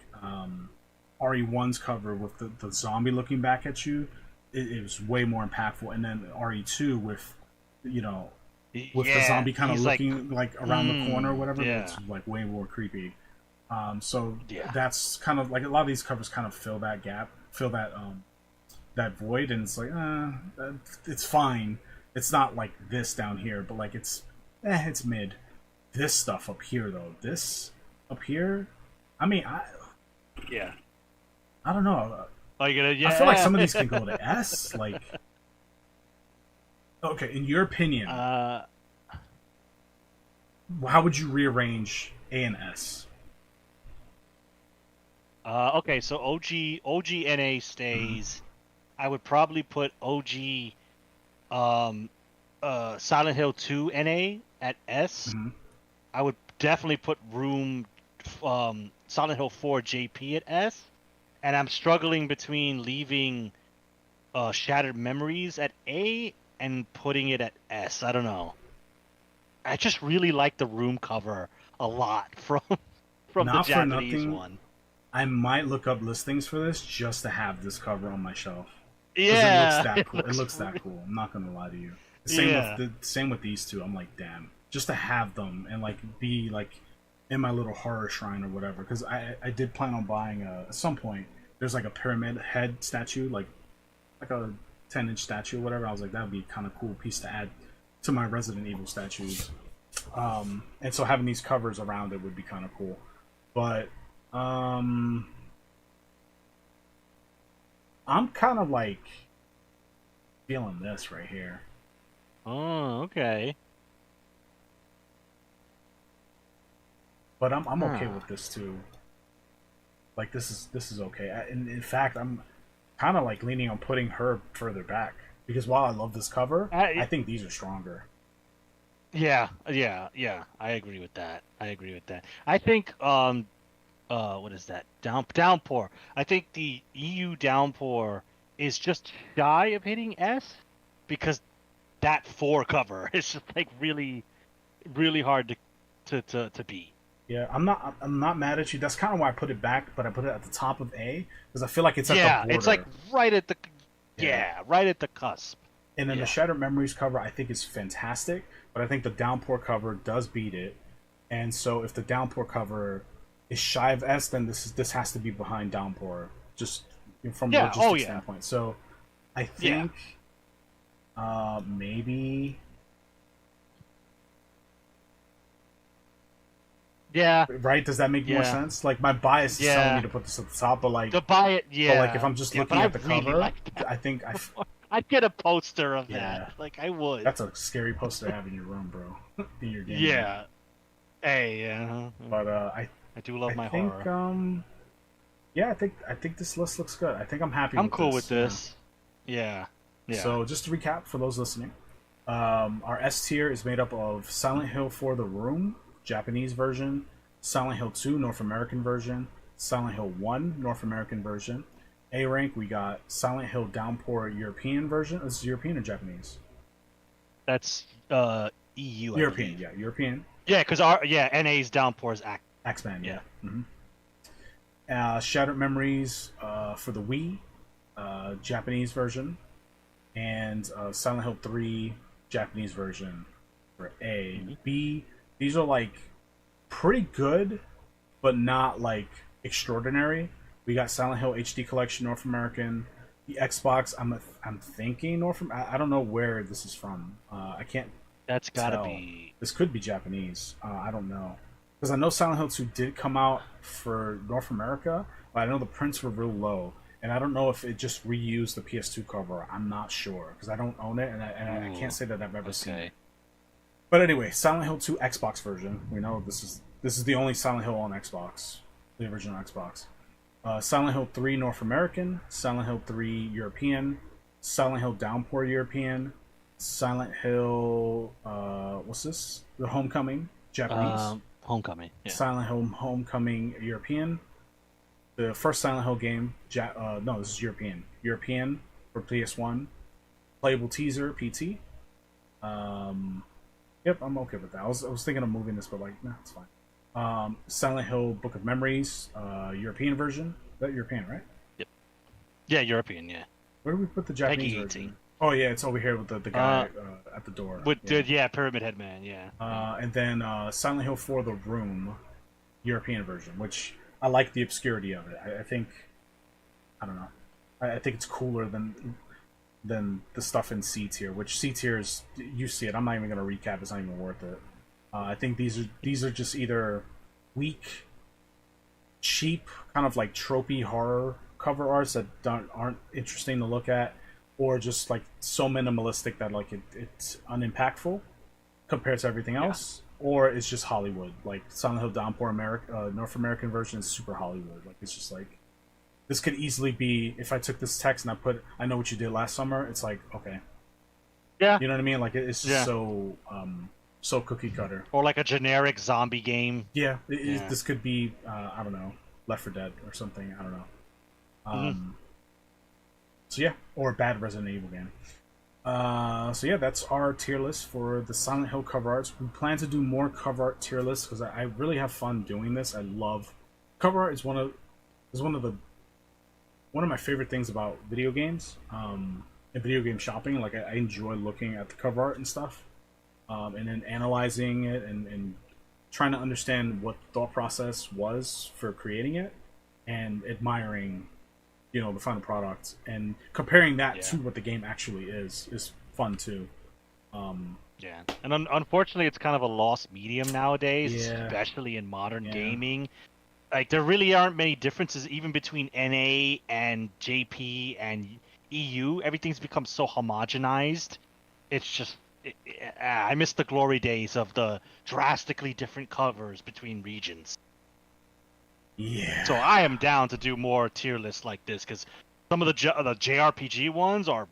RE1's cover with the zombie looking back at you, it was way more impactful. And then RE2 with, you know, with the Yeah, zombie kind of he's like, looking like around the corner or whatever, yeah, it's like way more creepy. So yeah, that's kind of like a lot of these covers kind of fill that gap, fill that void, and it's like, it's fine. It's not like this down here, but like it's mid. This stuff up here though, this up here, I mean, yeah. I don't know. Are you gonna? I feel like Yeah. some of these can go to S. Like, okay, in your opinion, how would you rearrange A and S? Okay, so OG NA stays. I would probably put OG um Silent Hill 2 NA at S. Mm-hmm. I would definitely put Silent Hill 4 JP at S. And I'm struggling between leaving Shattered Memories at A and putting it at S. I don't know. I just really like the room cover a lot from the Not for Japanese nothing, one. I might look up listings for this just to have this cover on my shelf. Because it looks Yeah, that cool. It looks that cool. I'm not gonna lie to you. yeah. Same with these two. I'm like, damn, just to have them and like be like in my little horror shrine or whatever. Because I did plan on buying at some point. There's like a pyramid head statue, like a 10-inch statue or whatever. I was like, that would be kind of cool piece to add to my Resident Evil statues. And so having these covers around it would be kind of cool. But I'm kind of like feeling this right here. Oh, okay. But I'm okay with this too. Like this is okay. And in fact, I'm kind of like leaning on putting her further back because while I love this cover, I think these are stronger. Yeah, yeah, yeah. I agree with that. I agree with that. I think what is that? Downpour. I think the EU Downpour is just shy of hitting S because that 4 cover is just like really really hard to beat. Yeah, I'm not mad at you. That's kind of why I put it back, but I put it at the top of A because I feel like it's at the border. It's like right at the right at the cusp. And then the Shattered Memories cover I think is fantastic, but I think the Downpour cover does beat it. And so if the Downpour cover is shy of S, then this has to be behind Downpour, just from a logistic standpoint. So I think maybe. Yeah. Right? Does that make more sense? Like my bias is telling me to put this at the top, but like to buy it, But like if I'm just looking at the cover, I think I'd get a poster of that. Like I would. That's a scary poster to have in your room, bro. In your game. Yeah. Hey, yeah. But I do love my think, horror. Yeah, I think this list looks good. I think I'm happy. I'm cool with this. Yeah. Yeah. So just to recap for those listening, our S tier is made up of Silent Hill 4: The Room, Japanese version, Silent Hill 2 North American version, Silent Hill 1 North American version. A rank we got Silent Hill Downpour European version. This is European or Japanese? That's EU. European, yeah, European. Yeah, because NA's Downpour is X-Men, yeah. Mm-hmm. Shattered Memories for the Wii, Japanese version, and Silent Hill 3 Japanese version for A. Mm-hmm. B, these are like pretty good, but not like extraordinary. We got Silent Hill HD Collection North American. The Xbox, I'm thinking I don't know where this is from. I can't. That's gotta be. This could be Japanese. I don't know because I know Silent Hill 2 did come out for North America, but I know the prints were real low, and I don't know if it just reused the PS2 cover. I'm not sure because I don't own it, and I can't say that I've ever seen it. But anyway, Silent Hill 2 Xbox version. We know this is the only Silent Hill on Xbox, the original Xbox. Silent Hill 3 North American, Silent Hill 3 European, Silent Hill Downpour European, Silent Hill what's this? The Homecoming Japanese. Homecoming. Yeah. Silent Hill Homecoming European. The first Silent Hill game. No, this is European. European for PS1. Playable teaser PT. Yep, I'm okay with that. I was thinking of moving this, but like, nah, it's fine. Silent Hill Book of Memories, European version. That European, right? Yep. Yeah, European. Yeah. Where do we put the Japanese Peggy version? 18. Oh yeah, it's over here with the guy at the door. With Pyramid Head Man. Yeah. And then Silent Hill 4: The Room, European version, which I like the obscurity of it. I think, I don't know, I think it's cooler than the stuff in C tier. Which C tier is, you see it. I'm not even gonna recap. It's not even worth it. I think these are just either weak, cheap, kind of like tropey horror cover arts that aren't interesting to look at, or just like so minimalistic that like it's unimpactful compared to everything else, or it's just Hollywood. Like Silent Hill Downpour North American version is super Hollywood. Like it's just like, this could easily be, if I took this text and I know what you did last summer. It's like, okay, Yeah. you know what I mean? Like it's just so cookie cutter. Or like a generic zombie game. Yeah, this could be I don't know, Left 4 Dead or something. I don't know. So yeah, or a bad Resident Evil game. So yeah, that's our tier list for the Silent Hill cover arts. We plan to do more cover art tier lists because I really have fun doing this. I love cover art. Is one of my favorite things about video games and video game shopping. Like I enjoy looking at the cover art and stuff, and then analyzing it and trying to understand what the thought process was for creating it, and admiring, you know, the final product and comparing that to what the game actually is fun too. Yeah, and unfortunately, it's kind of a lost medium nowadays, Yeah. especially in modern gaming. Like, there really aren't many differences even between NA and JP and EU. Everything's become so homogenized. It's just, I miss the glory days of the drastically different covers between regions. Yeah. So I am down to do more tier lists like this, because some of the JRPG ones are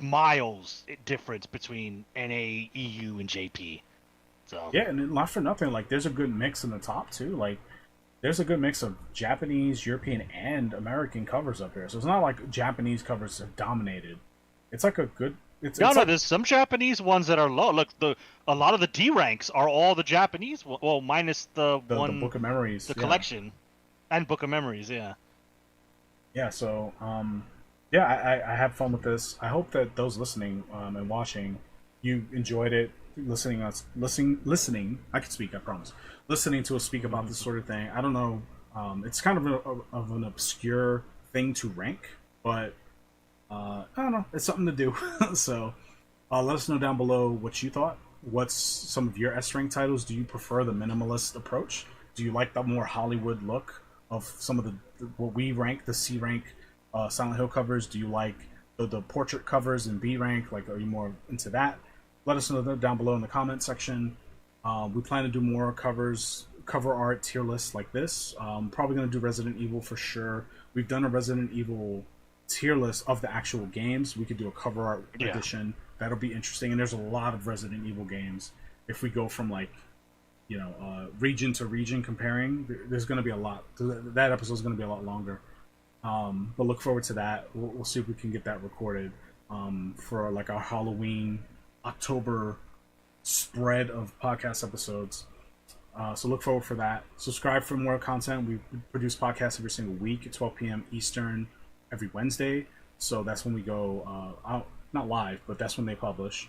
miles difference between NA, EU, and JP. So yeah, and not for nothing, like there's a good mix in the top too. Like there's a good mix of Japanese, European, and American covers up here. So it's not like Japanese covers have dominated. It's like a good. No, there's some Japanese ones that are low. Look, a lot of the D ranks are all the Japanese. Well, minus the one, the Book of Memories, the collection, and Book of Memories. Yeah. Yeah. So, yeah, I have fun with this. I hope that those listening and watching, you enjoyed it. Listening. I can speak. I promise. Listening to us speak about this sort of thing. I don't know. It's kind of an obscure thing to rank, but. I don't know. It's something to do. So, let us know down below what you thought. What's some of your S-rank titles? Do you prefer the minimalist approach? Do you like the more Hollywood look of some of the what we rank, the C rank Silent Hill covers? Do you like the portrait covers in B rank? Like, are you more into that? Let us know down below in the comment section. We plan to do more cover art tier lists like this. Probably going to do Resident Evil for sure. We've done a Resident Evil tier list of the actual games. We could do a cover art edition. That'll be interesting. And there's a lot of Resident Evil games. If we go from like, you know, region to region comparing, there's going to be a lot. That episode's going to be a lot longer. But look forward to that. We'll see if we can get that recorded for like our Halloween October spread of podcast episodes. So look forward for that. Subscribe for more content. We produce podcasts every single week at 12 p.m. Eastern every Wednesday. So that's when we go out, not live, but that's when they publish.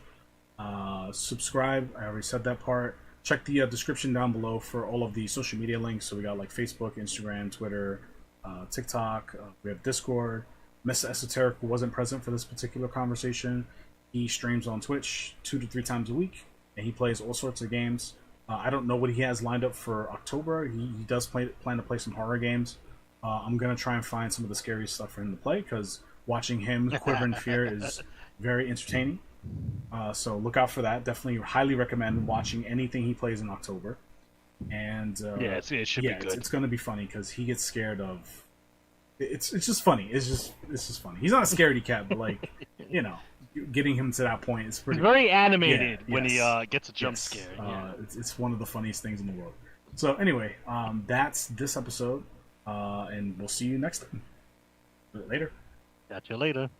Subscribe. I already said that part. Check the description down below for all of the social media links. So we got like Facebook, Instagram, Twitter, TikTok. We have Discord. Mr. Esoteric wasn't present for this particular conversation. He streams on Twitch 2 to 3 times a week, and he plays all sorts of games. I don't know what he has lined up for October. He does plan to play some horror games. I'm going to try and find some of the scary stuff for him to play, because watching him quiver in fear is very entertaining. So look out for that. Definitely highly recommend watching anything he plays in October. And it should be good. It's going to be funny because he gets scared of. It's just funny. It's just funny. He's not a scaredy cat, but like you know, getting him to that point is pretty. He's very animated when he gets a jump scare. It's one of the funniest things in the world. So anyway, that's this episode. And we'll see you next time. Later. Catch you later.